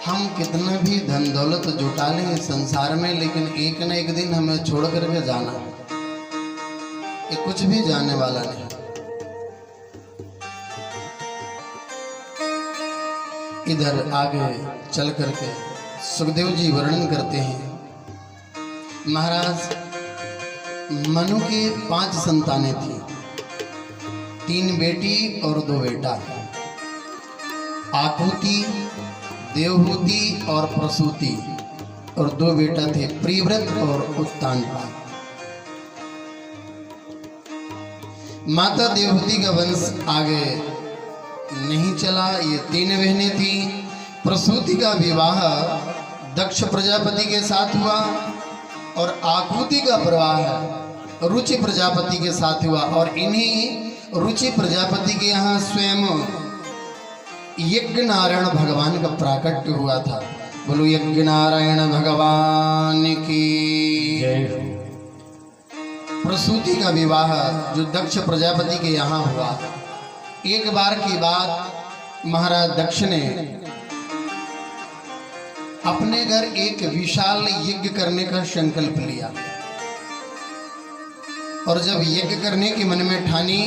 हम कितना भी धन दौलत जुटा लें इस संसार में, लेकिन एक न एक दिन हमें छोड़ करके जाना है। ये कुछ भी जाने वाला नहीं। इधर आगे चल करके सुखदेव जी वर्णन करते हैं, महाराज मनु की 5 संतानें थी, 3 बेटी और 2 बेटा। आकुति, देवहूति और प्रसूति, और 2 बेटा थे, प्रिव्रत और उत्तानपाद। माता देवहूति का वंश आगे नहीं चला। ये 3 बहनें थी। प्रसूति का विवाह दक्ष प्रजापति के साथ हुआ और आकुति का विवाह रुचि प्रजापति के साथ हुआ, और इन्हीं रुचि प्रजापति के यहाँ स्वयं यज्ञ नारायण भगवान का प्राकट्य हुआ था। बोलो यज्ञ नारायण भगवान की। प्रसूति का विवाह जो दक्ष प्रजापति के यहाँ हुआ। एक बार की बात, महाराज दक्ष ने अपने घर एक विशाल यज्ञ करने का संकल्प लिया, और जब यज्ञ करने की मन में ठानी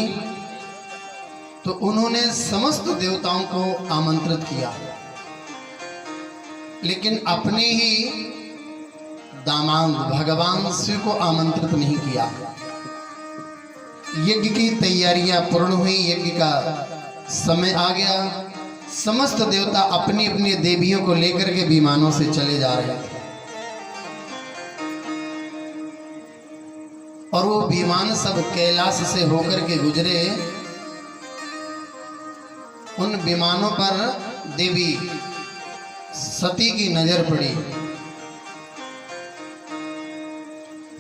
तो उन्होंने समस्त देवताओं को आमंत्रित किया, लेकिन अपने ही दामाद भगवान शिव को आमंत्रित नहीं किया। यज्ञ की तैयारियां पूर्ण हुई, यज्ञ का समय आ गया। समस्त देवता अपनी अपनी देवियों को लेकर के विमानों से चले जा रहे थे, और वो विमान सब कैलाश से होकर के गुजरे। उन विमानों पर देवी सती की नजर पड़ी।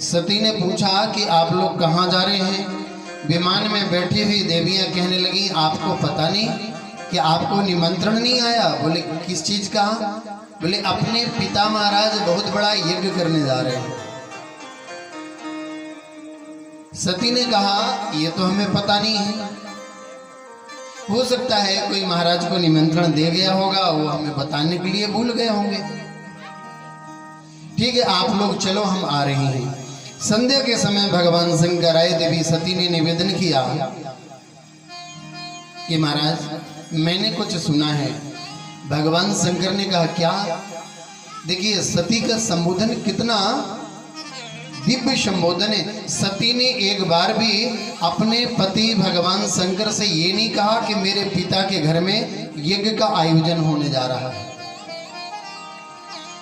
सती ने पूछा कि आप लोग कहाँ जा रहे हैं? विमान में बैठी हुई देवियां कहने लगी, आपको पता नहीं कि आपको निमंत्रण नहीं आया? बोले किस चीज का? बोले अपने पिता महाराज बहुत बड़ा यज्ञ करने जा रहे हैं। सती ने कहा, ये तो हमें पता नहीं है, हो सकता है कोई महाराज को निमंत्रण दे गया होगा, वो हमें बताने के लिए भूल गए होंगे। ठीक है, आप लोग चलो, हम आ रहे हैं। संध्या के समय भगवान शंकर आए। देवी सती ने निवेदन किया कि महाराज मैंने कुछ सुना है। भगवान शंकर ने कहा, क्या? देखिए सती का संबोधन कितना दिव्य संबोधन है। सती ने एक बार भी अपने पति भगवान शंकर से ये नहीं कहा कि मेरे पिता के घर में यज्ञ का आयोजन होने जा रहा है।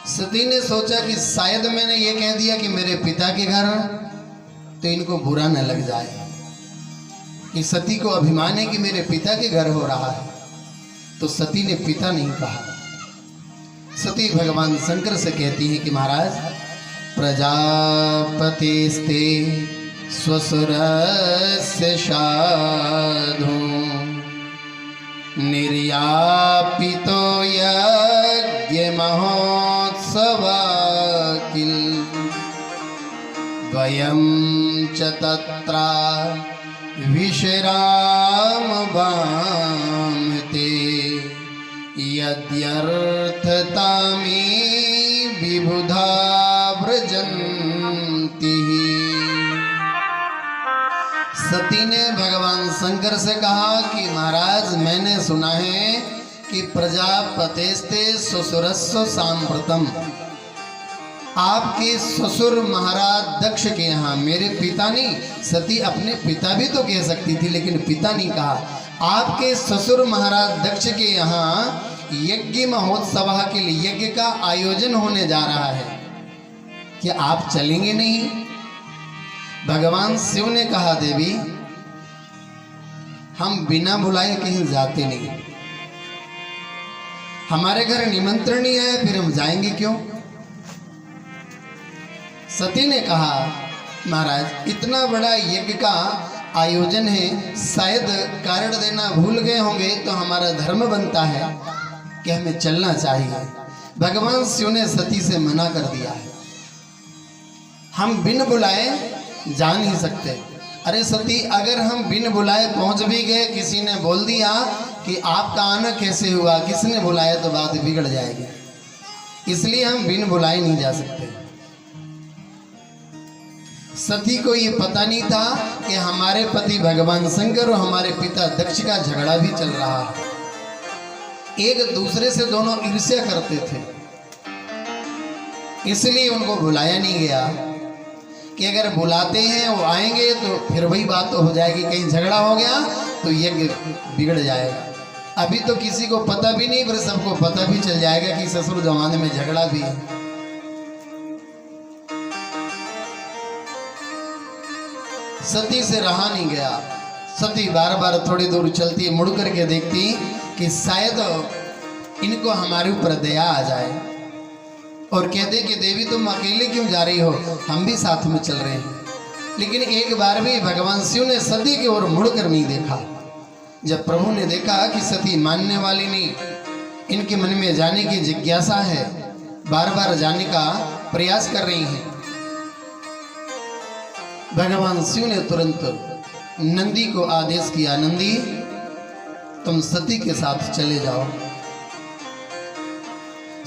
सती ने सोचा कि शायद मैंने ये कह दिया कि मेरे पिता के घर, तो इनको बुरा न लग जाए। कि सती को अभिमान है कि मेरे पिता के घर हो रहा है, तो सती ने पिता नहीं कहा। सती भगवान शंकर से कहती है कि महाराज, प्रजापतिस्ते स्वसुरस्य साधु निर्यापितो यज्ञ महोत्सवे सवा किल द्वयं च तत्रा विश्राम वामते यद्यर्थतामी विबुधा व्रजन्ति। सती ने भगवान शंकर से कहा कि महाराज मैंने सुना है कि प्रजापतेस्ते ससुरस्व सांप्रतम, आपके ससुर महाराज दक्ष के यहाँ, मेरे पिता नहीं, सती अपने पिता भी तो कह सकती थी लेकिन पिता नहीं कहा, आपके ससुर महाराज दक्ष के यहाँ यज्ञ महोत्सव के लिए यज्ञ का आयोजन होने जा रहा है, क्या आप चलेंगे नहीं? भगवान शिव ने कहा देवी हम बिना बुलाए कहीं जाते नहीं, हमारे घर निमंत्रण नहीं आया फिर हम जाएंगे क्यों? सती ने कहा महाराज इतना बड़ा यज्ञ का आयोजन है, शायद कारण देना भूल गए होंगे तो हमारा धर्म बनता है कि हमें चलना चाहिए। भगवान शिव ने सती से मना कर दिया है, हम बिन बुलाए जा नहीं सकते। अरे सती अगर हम बिन बुलाए पहुंच भी गए, किसी ने बोल दिया कि आपका आना कैसे हुआ, किसने बुलाया, तो बात बिगड़ जाएगी, इसलिए हम बिन बुलाए नहीं जा सकते। सती को ये पता नहीं था कि हमारे पति भगवान शंकर और हमारे पिता दक्ष का झगड़ा भी चल रहा है, एक दूसरे से दोनों ईर्ष्या करते थे, इसलिए उनको बुलाया नहीं गया कि अगर बुलाते हैं वो आएंगे तो फिर वही बात तो हो जाएगी, कहीं झगड़ा हो गया तो यज्ञ बिगड़ जाएगा। अभी तो किसी को पता भी नहीं, पर सबको पता भी चल जाएगा कि ससुर जमाने में झगड़ा भी है। सती से रहा नहीं गया, सती बार बार थोड़ी दूर चलती, मुड़ करके देखती कि शायद इनको हमारे ऊपर दया आ जाए और कहते कि देवी तुम अकेले क्यों जा रही हो, हम भी साथ में चल रहे हैं। लेकिन एक बार भी भगवान शिव ने सती की ओर मुड़कर नहीं देखा। जब प्रभु ने देखा कि सती मानने वाली नहीं, इनके मन में जाने की जिज्ञासा है, बार बार जाने का प्रयास कर रही हैं, भगवान शिव ने तुरंत नंदी को आदेश किया, नंदी तुम सती के साथ चले जाओ।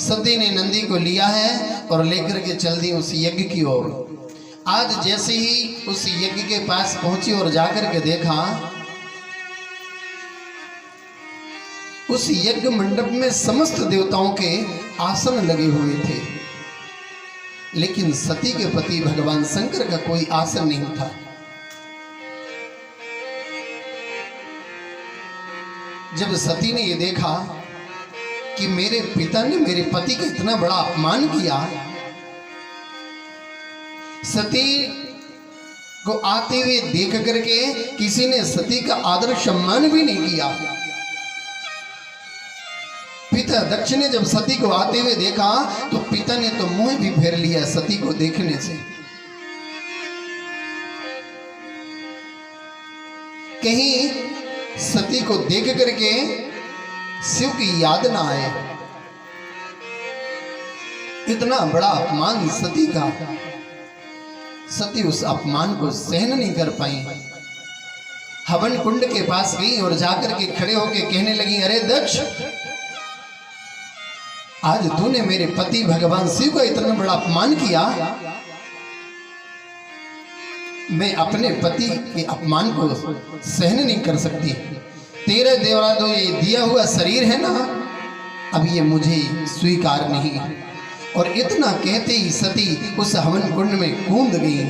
सती ने नंदी को लिया है और लेकर के चल दी उस यज्ञ की ओर। आज जैसे ही उस यज्ञ के पास पहुंची और जाकर के देखा, उस यज्ञ मंडप में समस्त देवताओं के आसन लगे हुए थे, लेकिन सती के पति भगवान शंकर का कोई आसन नहीं था। जब सती ने ये देखा कि मेरे पिता ने मेरे पति का इतना बड़ा अपमान किया, सती को आते हुए देख करके किसी ने सती का आदर सम्मान भी नहीं किया। पिता दक्ष ने जब सती को आते हुए देखा तो पिता ने तो मुंह भी फेर लिया सती को देखने से, कहीं सती को देख करके शिव की याद ना आए। इतना बड़ा अपमान सती का, सती उस अपमान को सहन नहीं कर पाई। हवन कुंड के पास गई और जाकर के खड़े होके कहने लगी, अरे दक्ष, आज तूने मेरे पति भगवान शिव का इतना बड़ा अपमान किया, मैं अपने पति के अपमान को सहन नहीं कर सकती। तेरे देवरा तो ये दिया हुआ शरीर है ना, अब ये मुझे स्वीकार नहीं। और इतना कहते ही सती उस हवन कुंड में कूद गई,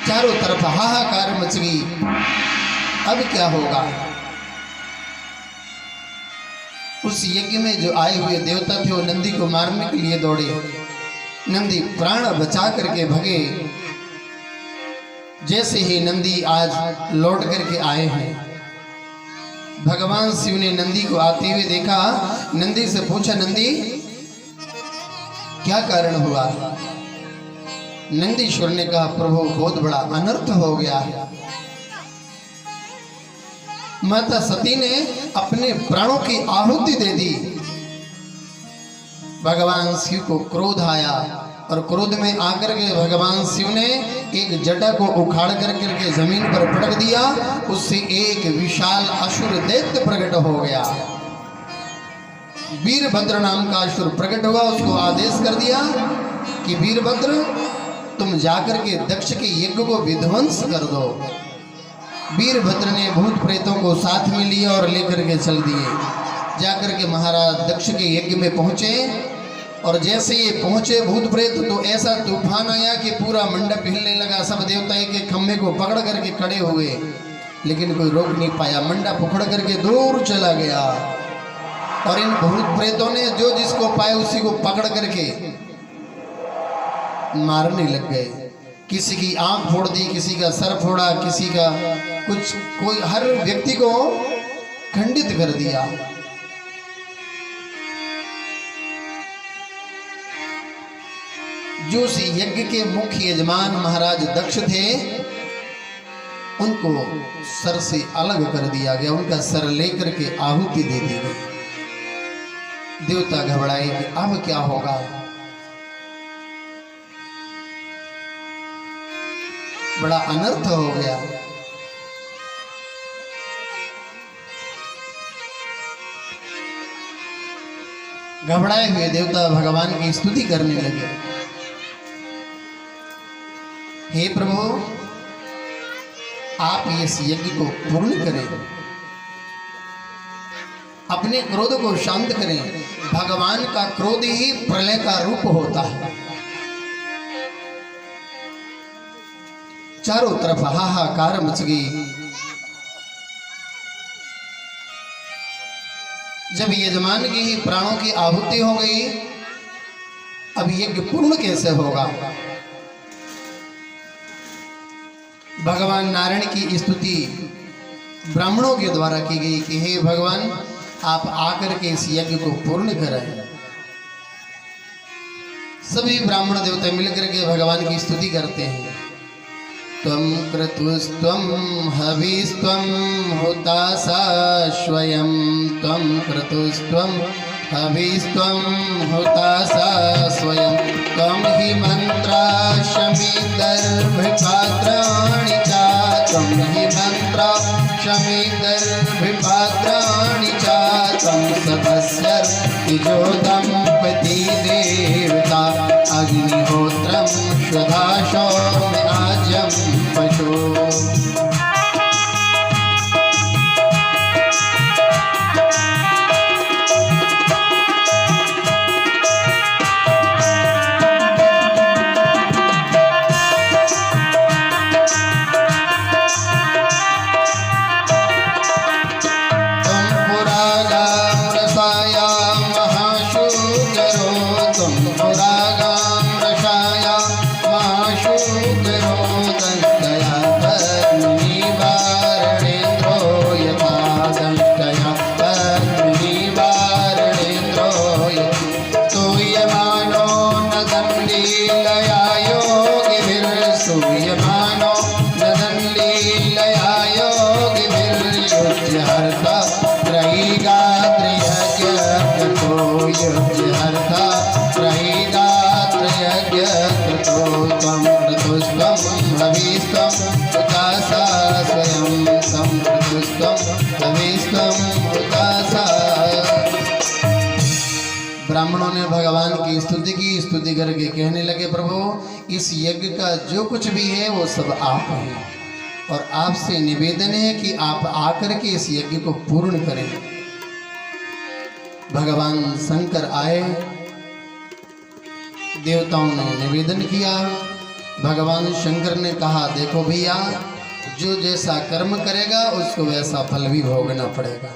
चारों तरफ हाहाकार मच गई। अब क्या होगा? उस यज्ञ में जो आए हुए देवता थे वो नंदी को मारने के लिए दौड़े। नंदी प्राण बचा करके भगे। जैसे ही नंदी आज लौट करके आए हैं, भगवान शिव ने नंदी को आते हुए देखा। नंदी से पूछा, नंदी क्या कारण हुआ? नंदीश्वर ने कहा, प्रभु बहुत बड़ा अनर्थ हो गया है। माता सती ने अपने प्राणों की आहुति दे दी। भगवान शिव को क्रोध आया और क्रोध में आकर के भगवान शिव ने एक जटा को उखाड़ करके जमीन पर पटक दिया। उससे एक विशाल असुर दैत्य प्रकट हो गया। वीरभद्र नाम का असुर प्रकट हुआ। उसको आदेश कर दिया कि वीरभद्र तुम जाकर के दक्ष के यज्ञ को विध्वंस कर दो। वीरभद्र ने भूत प्रेतों को साथ में लिया और लेकर के चल दिए। जाकर के महाराज दक्ष के यज्ञ में पहुंचे और जैसे ये पहुंचे भूत प्रेत तो ऐसा तूफान आया कि पूरा मंडप हिलने लगा। सब देवता के खम्भे को पकड़ करके खड़े हुए, लेकिन कोई रोक नहीं पाया। मंडप उखड़ करके दूर चला गया और इन भूत प्रेतों ने जो जिसको पाए उसी को पकड़ करके मारने लग गए। किसी की आंख फोड़ दी, किसी का सर फोड़ा, किसी का कुछ, कोई हर व्यक्ति को खंडित कर दिया। जो सी यज्ञ के मुख्य यजमान महाराज दक्ष थे उनको सर से अलग कर दिया गया। उनका सर लेकर के आहुति दे दी गई। देवता घबराए कि अब क्या होगा। बड़ा अनर्थ हो गया। घबराए हुए देवता भगवान की स्तुति करने लगे। हे प्रभु, आप इस यज्ञ को पूर्ण करें, अपने क्रोध को शांत करें। भगवान का क्रोध ही प्रलय का रूप होता है। चारों तरफ हाहाकार मच गई। जब यजमान के ही प्राणों की आहुति हो गई, अब यज्ञ पूर्ण कैसे होगा। भगवान नारायण की स्तुति ब्राह्मणों के द्वारा की गई कि हे भगवान, आप आकर के इस यज्ञ को पूर्ण कराएं। सभी ब्राह्मण देवता मिलकर के भगवान की स्तुति करते हैं। त्वं क्रतुस्त्वं हविस्त्वं हुतासा स्वयं, त्वं क्रतुस्त्वं हविस्त्वं हुतासा स्वयं, त्वं हि मन्त्राशमिदर्भिपात्राणि च, त्वं हि मन्त्राशमिदर्भिपात्राणि च, त्वं सतस्य दम्पती देवता, अग्निहोत्रं स्वधाशो में आज्यं पशु। ब्राह्मणों ने भगवान की स्तुति की। स्तुति करके कहने लगे, प्रभु इस यज्ञ का जो कुछ भी है वो सब आप हैं और आपसे निवेदन है कि आप आकर के इस यज्ञ को पूर्ण करें। भगवान शंकर आए, देवताओं ने निवेदन किया। भगवान शंकर ने कहा, देखो भैया, जो जैसा कर्म करेगा उसको वैसा फल भी भोगना पड़ेगा।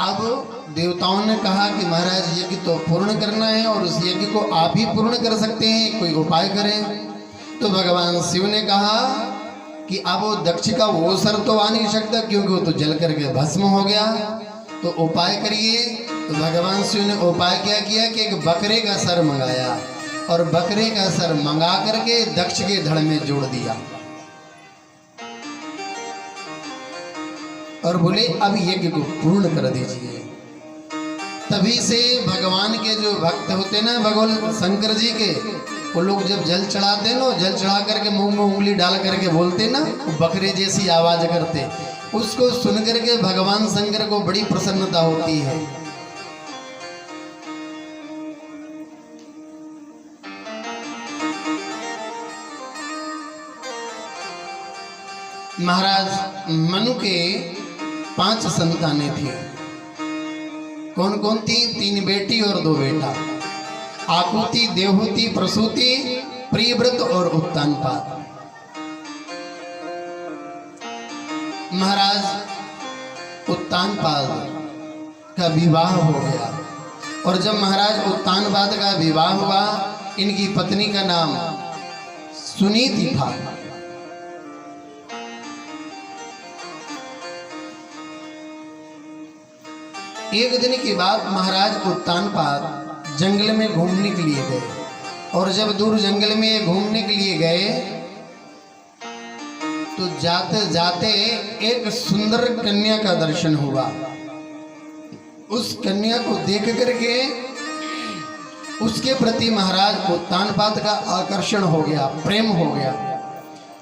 अब देवताओं ने कहा कि महाराज यज्ञ तो पूर्ण करना है और उस यज्ञ को आप ही पूर्ण कर सकते हैं, कोई उपाय करें। तो भगवान शिव ने कहा कि अब वो दक्ष का वो सर तो आ नहीं सकता क्योंकि वो तो जल करके भस्म हो गया, तो उपाय करिए। तो भगवान शिव ने उपाय क्या किया कि एक बकरे का सर मंगाया और बकरे का सर मंगा करके दक्ष के धड़ में जोड़ दिया। और बोले अब यज्ञ को पूर्ण कर दीजिए। तभी से भगवान के जो भक्त होते ना भगवान शंकर जी के, वो लोग जब जल चढ़ाते ना, जल चढ़ा करके मुंह में उंगली डाल करके बोलते ना, बकरे जैसी आवाज करते, उसको सुन करके भगवान शंकर को बड़ी प्रसन्नता होती है। महाराज मनु के 5 संतानें थी। कौन कौन थी? 3 बेटी और 2 बेटा, आकुति, देवहूति, प्रसूति, प्रियव्रत और उत्तानपाद। महाराज उत्तानपाद का विवाह हो गया, और जब महाराज उत्तानपाद का विवाह हुआ, इनकी पत्नी का नाम सुनीति था। एक दिन की बात, महाराज उत्तानपाद जंगल में घूमने के लिए गए, और जब दूर जंगल में घूमने के लिए गए तो जाते जाते एक सुंदर कन्या का दर्शन हुआ। उस कन्या को देख करके उसके प्रति महाराज उत्तानपाद का आकर्षण हो गया, प्रेम हो गया।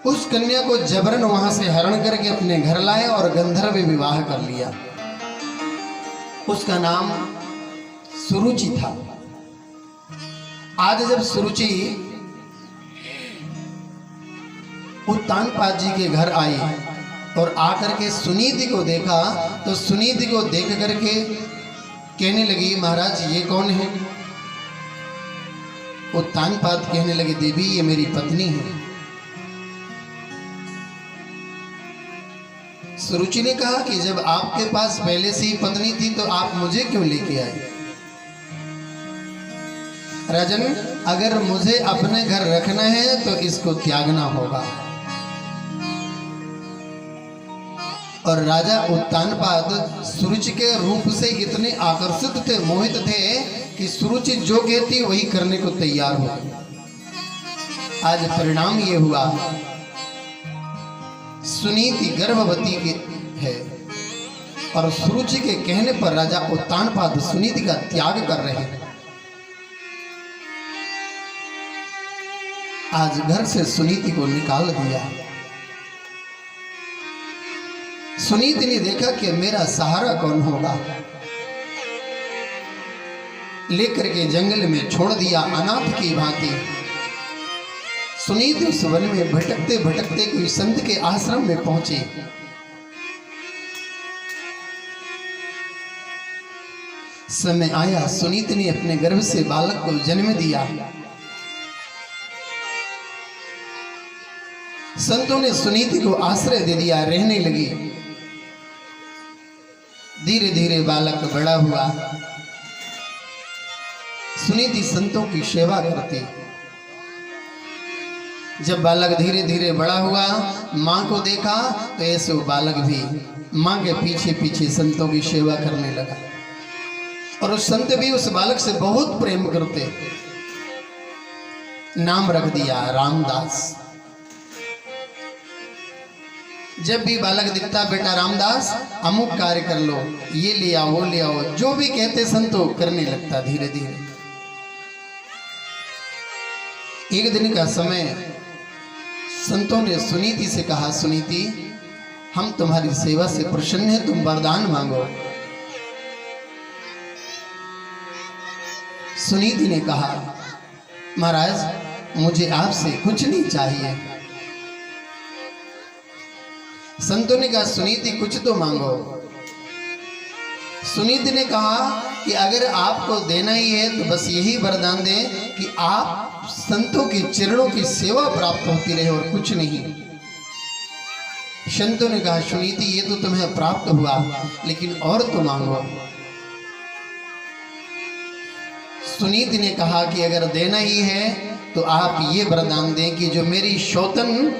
उस कन्या को जबरन वहां से हरण करके अपने घर लाए और गंधर्व विवाह कर लिया। उसका नाम सुरुचि था। आज जब सुरुचि उत्तानपाद जी के घर आई और आकर के सुनीति को देखा, तो सुनीति को देख करके कहने लगी, महाराज ये कौन है? उत्तानपाद कहने लगे, देवी ये मेरी पत्नी है। सुरुचि ने कहा कि जब आपके पास पहले से ही पत्नी थी तो आप मुझे क्यों लेके आए? राजन, अगर मुझे अपने घर रखना है तो इसको त्यागना होगा। और राजा उत्तानपाद सुरुचि के रूप से इतने आकर्षित थे, मोहित थे कि सुरुचि जो कहती वही करने को तैयार हो गए। आज परिणाम ये हुआ, सुनीति गर्भवती है, और सुरुचि के कहने पर राजा उत्तानपाद सुनीति का त्याग कर रहे हैं। आज घर से सुनीति को निकाल दिया। सुनीति ने देखा कि मेरा सहारा कौन होगा, लेकर के जंगल में छोड़ दिया अनाथ की भांति। सुनीति उस वन में भटकते भटकते कोई संत के आश्रम में पहुंचे। समय आया, सुनीति ने अपने गर्भ से बालक को जन्म दिया। संतों ने सुनीति को आश्रय दे दिया, रहने लगी। धीरे धीरे बालक बड़ा हुआ। सुनीति संतों की सेवा करती। जब बालक धीरे धीरे बड़ा हुआ, मां को देखा तो ऐसे वो बालक भी मां के पीछे पीछे संतों की सेवा करने लगा, और उस संत भी उस बालक से बहुत प्रेम करते। नाम रख दिया रामदास। जब भी बालक दिखता, बेटा रामदास अमुक कार्य कर लो, ये ले आओ वो ले आओ, जो भी कहते संतो करने लगता धीरे धीरे। एक दिन का समय, संतों ने सुनीति से कहा, सुनीति हम तुम्हारी सेवा से प्रसन्न हैं, तुम वरदान मांगो। सुनीति ने कहा, महाराज मुझे आपसे कुछ नहीं चाहिए। संतों ने कहा, सुनीति कुछ तो मांगो। सुनीति ने कहा कि अगर आपको देना ही है तो बस यही वरदान दें कि आप संतों के चरणों की सेवा प्राप्त होती रहे, और कुछ नहीं। संतों ने कहा, सुनीति ये तो तुम्हें प्राप्त हुआ, लेकिन और तो मांगो। सुनीति ने कहा कि अगर देना ही है तो आप ये वरदान दें कि जो मेरी सौतन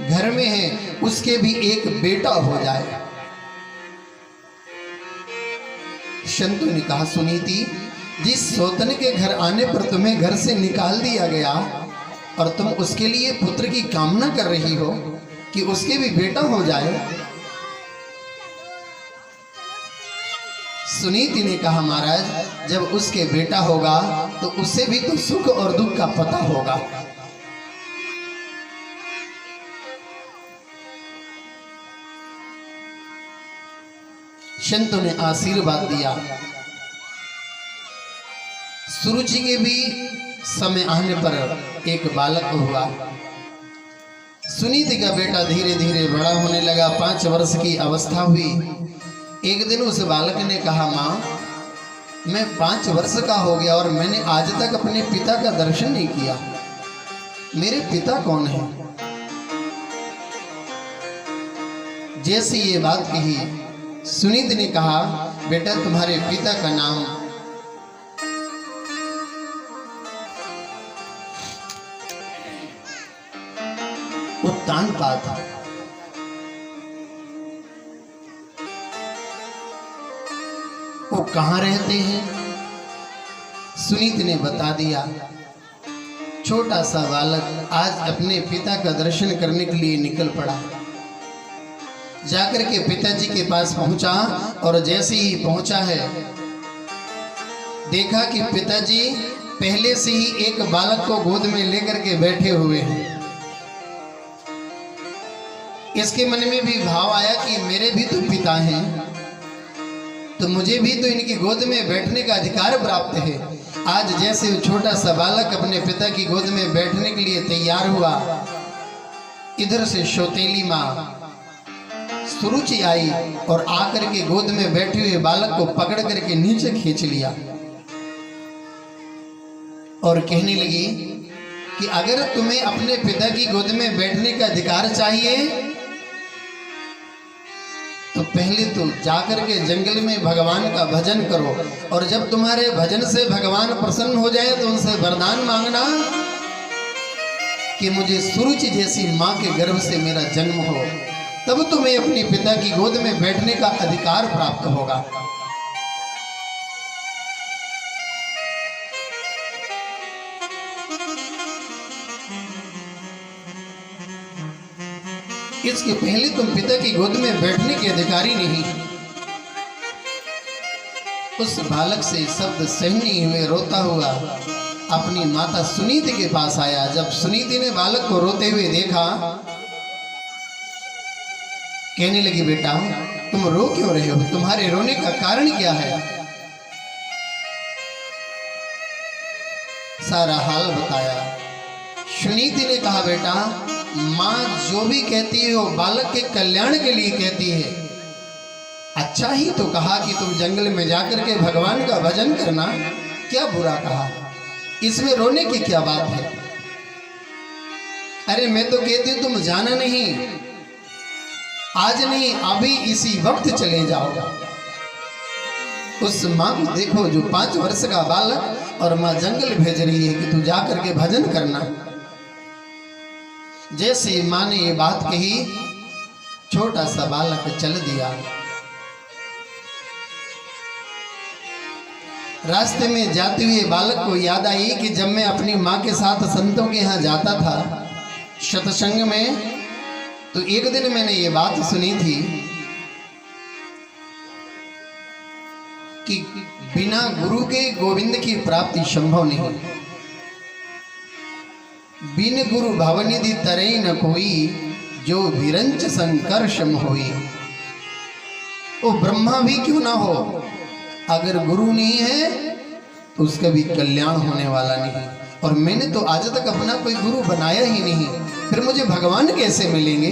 घर में है उसके भी एक बेटा हो जाए। संतों ने कहा, सुनीति जिस सौतन के घर आने पर तुम्हें घर से निकाल दिया गया और तुम उसके लिए पुत्र की कामना कर रही हो कि उसके भी बेटा हो जाए, सुनीति ने कहा महाराज जब उसके बेटा होगा तो उसे भी तो सुख और दुख का पता होगा। संतों ने आशीर्वाद दिया। सुरुचि के भी समय आने पर एक बालक हुआ। सुनीति का बेटा धीरे धीरे बड़ा होने लगा, 5 वर्ष की अवस्था हुई। एक दिन उस बालक ने कहा माँ मैं 5 वर्ष का हो गया और मैंने आज तक अपने पिता का दर्शन नहीं किया, मेरे पिता कौन है? जैसे ये बात कही सुनीति ने कहा बेटा तुम्हारे पिता का नाम उत्तानपाद था। वो कहाँ रहते हैं? सुनीति ने बता दिया। छोटा सा बालक आज अपने पिता का दर्शन करने के लिए निकल पड़ा। जाकर के पिताजी के पास पहुंचा और जैसे ही पहुंचा है देखा कि पिताजी पहले से ही एक बालक को गोद में लेकर के बैठे हुए हैं। इसके मन में भी भाव आया कि मेरे भी तो पिता हैं, तो मुझे भी तो इनकी गोद में बैठने का अधिकार प्राप्त है। आज जैसे छोटा सा बालक अपने पिता की गोद में बैठने के लिए तैयार हुआ, इधर से सौतेली माँ सुरुचि आई और आकर के गोद में बैठे हुए बालक को पकड़ करके नीचे खींच लिया और कहने लगी कि अगर तुम्हें अपने पिता की गोद में बैठने का अधिकार चाहिए तो पहले तो जाकर के जंगल में भगवान का भजन करो, और जब तुम्हारे भजन से भगवान प्रसन्न हो जाए तो उनसे वरदान मांगना कि मुझे सुरुचि जैसी माँ के गर्भ से मेरा जन्म हो, तब तुम्हें अपने पिता की गोद में बैठने का अधिकार प्राप्त होगा। इसके पहले तुम पिता की गोद में बैठने के अधिकारी नहीं। उस बालक से शब्द सहन नहीं हुए, रोता हुआ अपनी माता सुनीति के पास आया। जब सुनीति ने बालक को रोते हुए देखा, कहने लगी बेटा तुम रो क्यों रहे हो, तुम्हारे रोने का कारण क्या है? सारा हाल बताया। सुनीति ने कहा बेटा माँ जो भी कहती है वो बालक के कल्याण के लिए कहती है। अच्छा ही तो कहा कि तुम जंगल में जाकर के भगवान का भजन करना, क्या बुरा कहा? इसमें रोने की क्या बात है? अरे मैं तो कहती हूं तुम जाना नहीं, आज नहीं अभी इसी वक्त चले जाओ। उस माँ को देखो जो 5 वर्ष का बालक, और माँ जंगल भेज रही है कि तू जाकर के भजन करना। जैसे माँ ने ये बात कही, छोटा सा बालक चल दिया। रास्ते में जाते हुए बालक को याद आई कि जब मैं अपनी माँ के साथ संतों के यहाँ जाता था सत्संग में, तो एक दिन मैंने ये बात सुनी थी कि बिना गुरु के गोविंद की प्राप्ति संभव नहीं। बिन गुरु भवनिधि तरई न कोई, जो विरंच संकर्षम होई। वो ब्रह्मा भी क्यों ना हो, अगर गुरु नहीं है तो उसका भी कल्याण होने वाला नहीं। और मैंने तो आज तक अपना कोई गुरु बनाया ही नहीं, फिर मुझे भगवान कैसे मिलेंगे?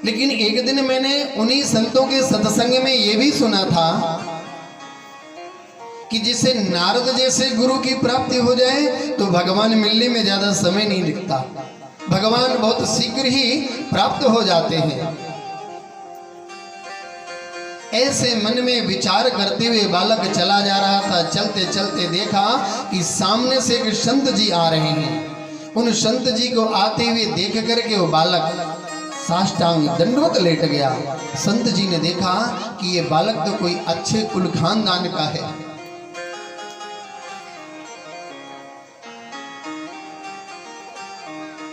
लेकिन एक दिन मैंने उन्हीं संतों के सत्संग में यह भी सुना था कि जिसे नारद जैसे गुरु की प्राप्ति हो जाए तो भगवान मिलने में ज्यादा समय नहीं लगता, भगवान बहुत शीघ्र ही प्राप्त हो जाते हैं। ऐसे मन में विचार करते हुए बालक चला जा रहा था। चलते चलते देखा कि सामने से एक संत जी आ रहे हैं। उन संत जी को आते हुए देख करके वो बालक साष्टांग दंडवत लेट गया। संत जी ने देखा कि ये बालक तो कोई अच्छे कुल खानदान का है।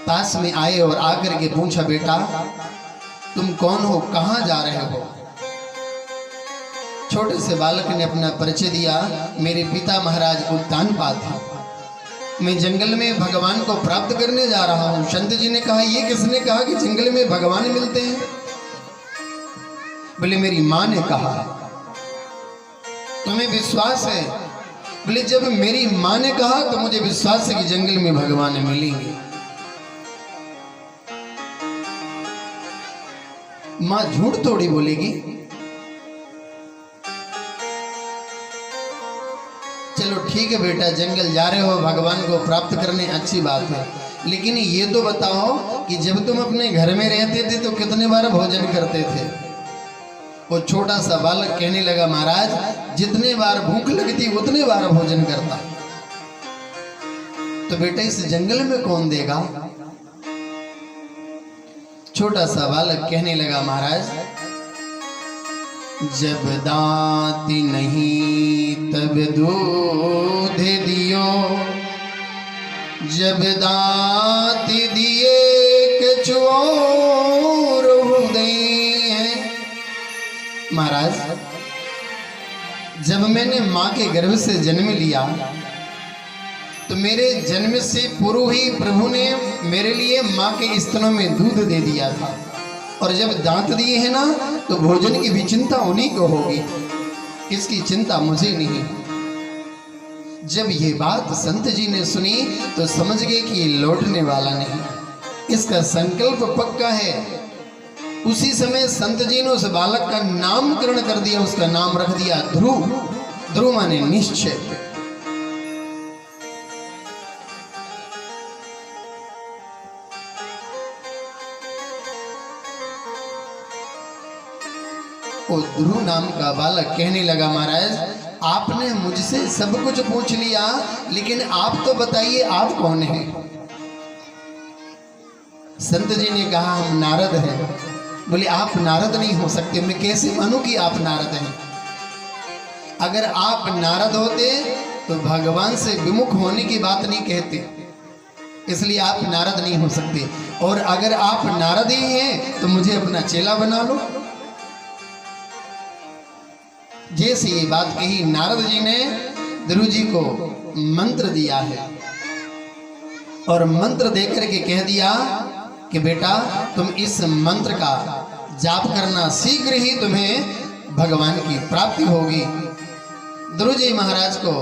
पास में आए और आकर के पूछा बेटा तुम कौन हो, कहाँ जा रहे हो? छोटे से बालक ने अपना परिचय दिया, मेरे पिता महाराज उत्तानपाद थे, मैं जंगल में भगवान को प्राप्त करने जा रहा हूं। संत जी ने कहा, ये किसने कहा कि जंगल में भगवान मिलते हैं? बोले मेरी माँ ने कहा। तुम्हें विश्वास है? बोले जब मेरी माँ ने कहा तो मुझे विश्वास है कि जंगल में भगवान मिलेंगे। माँ झूठ थोड़ी बोलेगी। चलो ठीक है बेटा, जंगल जा रहे हो भगवान को प्राप्त करने, अच्छी बात है, लेकिन ये तो बताओ कि जब तुम अपने घर में रहते थे तो कितने बार भोजन करते थे? वो छोटा सा बालक कहने लगा, महाराज जितने बार भूख लगती उतने बार भोजन करता। तो बेटा इस जंगल में कौन देगा? छोटा सा बालक कहने लगा, महाराज जब दांत नहीं तब दूध दियो, जब दांत दिए कछु और दे। महाराज जब मैंने माँ के गर्भ से जन्म लिया तो मेरे जन्म से पूर्व ही प्रभु ने मेरे लिए माँ के स्तनों में दूध दे दिया था, और जब दांत दिए हैं ना तो भोजन की भी चिंता उन्हीं को होगी, इसकी चिंता मुझे नहीं। जब ये बात संत जी ने सुनी तो समझ गए कि ये लौटने वाला नहीं, इसका संकल्प पक्का है। उसी समय संत जी ने उस बालक का नामकरण कर दिया, उसका नाम रख दिया ध्रुव। ध्रुव माने निश्चय। वो ध्रुव नाम का बालक कहने लगा, महाराज आपने मुझसे सब कुछ पूछ लिया, लेकिन आप तो बताइए आप कौन हैं? संत जी ने कहा, हम नारद हैं। बोले आप नारद नहीं हो सकते, मैं कैसे मानूं कि आप नारद हैं? अगर आप नारद होते तो भगवान से विमुख होने की बात नहीं कहते, इसलिए आप नारद नहीं हो सकते। और अगर आप नारद ही हैं तो मुझे अपना चेला बना लो। जैसे ये बात कही, नारद जी ने ध्रुव जी को मंत्र दिया है, और मंत्र देकर के कह दिया कि बेटा तुम इस मंत्र का जाप करना, शीघ्र ही तुम्हें भगवान की प्राप्ति होगी। ध्रुव जी महाराज को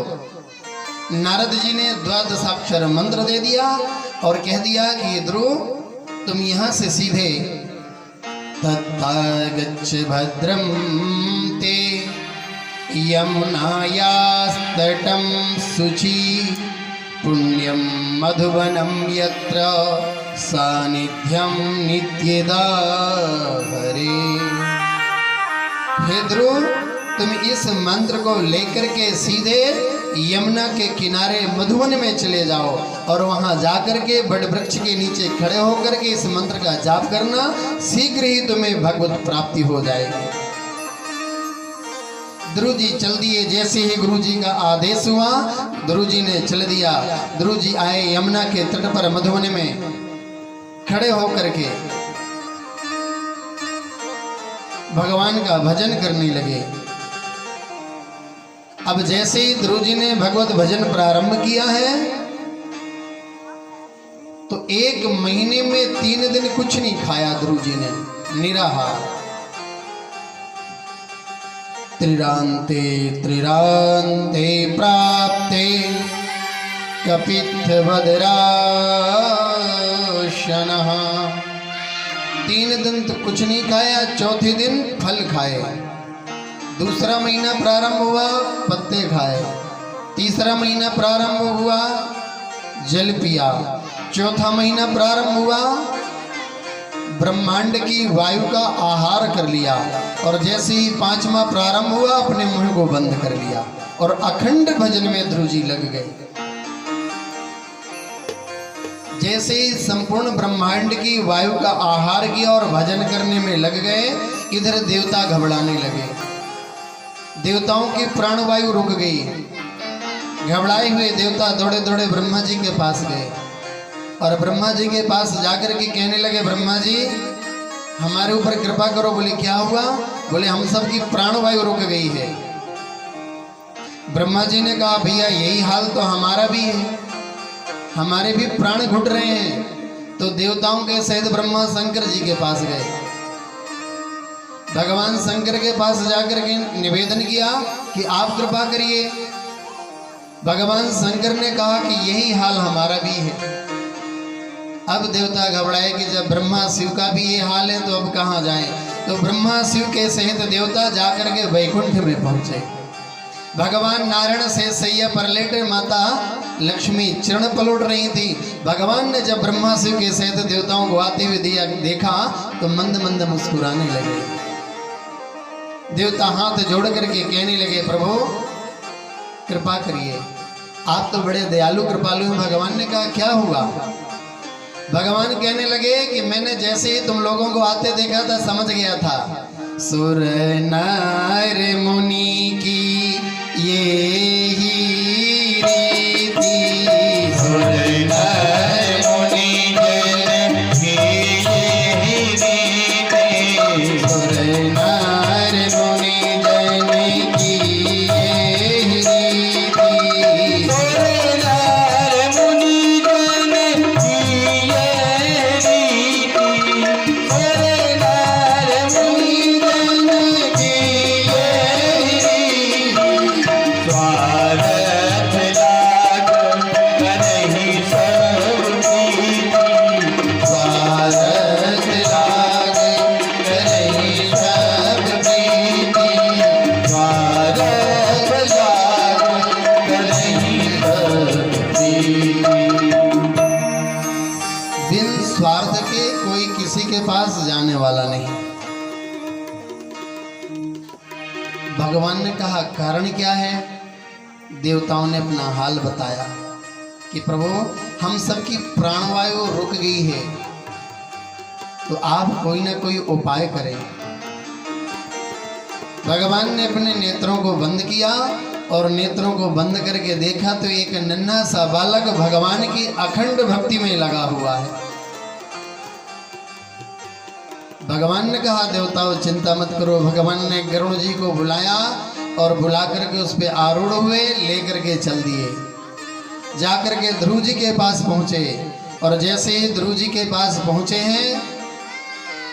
नारद जी ने द्वादशाक्षर मंत्र दे दिया और कह दिया कि ध्रुव तुम यहां से सीधे तथा गच्छ भद्रम ते यमुनायास्तटं शुचि पुण्यं मधुवनं यत्र सानिध्यं नित्यदा हरे। हे ध्रुव तुम इस मंत्र को लेकर के सीधे यमुना के किनारे मधुवन में चले जाओ, और वहां जाकर के बड़ वृक्ष के नीचे खड़े होकर के इस मंत्र का जाप करना, शीघ्र ही तुम्हें भगवत प्राप्ति हो जाएगी। ध्रुव जी चल दिए। जैसे ही गुरु जी का आदेश हुआ ध्रुव जी ने चल दिया। ध्रुव जी आए यमुना के तट पर मधुवन में खड़े होकर के भगवान का भजन करने लगे। अब जैसे ही ध्रुव जी ने भगवत भजन प्रारंभ किया है तो 1 महीने में 3 दिन कुछ नहीं खाया ध्रुव जी ने, निराहार। त्रिरांते त्रिरांते प्राप्ते कपित्थ भद्राशनः। 3 दिन तो कुछ नहीं खाया, चौथे दिन फल खाए। दूसरा महीना प्रारंभ हुआ, पत्ते खाए। तीसरा महीना प्रारंभ हुआ, जल पिया। चौथा महीना प्रारंभ हुआ, ब्रह्मांड की वायु का आहार कर लिया। और जैसे ही 5वां प्रारंभ हुआ अपने मुंह को बंद कर लिया और अखंड भजन में ध्रुव जी लग गए। जैसे ही संपूर्ण ब्रह्मांड की वायु का आहार किया और भजन करने में लग गए, इधर देवता घबराने लगे। देवताओं की प्राणवायु रुक गई। घबराए हुए देवता दौड़े दौड़े ब्रह्मा जी के पास गए और ब्रह्मा जी के पास जाकर के कहने लगे, ब्रह्मा जी हमारे ऊपर कृपा करो। बोले क्या हुआ? बोले हम सबकी प्राणवायु रुक गई है। ब्रह्मा जी ने कहा भैया यही हाल तो हमारा भी है, हमारे भी प्राण घुट रहे हैं। तो देवताओं के सहित ब्रह्मा शंकर जी के पास गए। भगवान शंकर के पास जाकर के निवेदन किया कि आप कृपा करिए। भगवान शंकर ने कहा कि यही हाल हमारा भी है। अब देवता घबराए कि जब ब्रह्मा शिव का भी ये हाल है तो अब कहाँ जाएं। तो ब्रह्मा शिव के सहित देवता जाकर के वैकुंठ में पहुंचे। भगवान नारायण से सैया पर लेटे माता लक्ष्मी चरण पलट रही थी। भगवान ने जब ब्रह्मा शिव के सहित देवताओं को आते हुए देखा तो मंद मंद मुस्कुराने लगे। देवता हाथ जोड़ करके कहने लगे प्रभु कृपा करिए, आप तो बड़े दयालु कृपालु हैं। भगवान ने कहा क्या हुआ? भगवान कहने लगे कि मैंने जैसे ही तुम लोगों को आते देखा था समझ गया था सुर नर मुनि की ये ही रीति, सुर नर मुनि जन की ये ही रीति, सुर नर मुनि जन की ये ही रीति, सुर नर मुनि जन की ये रीति, सुर नर मुनि जन की ये रीति, स्वार्थ लाग करहि सब प्रीति, स्वार्थ लाग करहि सब प्रीति, स्वार्थ लाग करहि सब प्रीति। बिन स्वार्थ के कोई किसी के पास जाने वाला नहीं। भगवान ने कहा कारण क्या है? देवताओं ने अपना हाल बताया कि प्रभु हम सबकी प्राणवायु रुक गई है, तो आप कोई ना कोई उपाय करें। भगवान ने अपने नेत्रों को बंद किया और नेत्रों को बंद करके देखा तो एक नन्हा सा बालक भगवान की अखंड भक्ति में लगा हुआ है। भगवान ने कहा देवताओं चिंता मत करो। भगवान ने गरुड़ जी को बुलाया और बुला करके उस पर आरूढ़ हुए, लेकर के चल दिए। जाकर के ध्रुव जी के पास पहुंचे और जैसे ही ध्रुव जी के पास पहुंचे हैं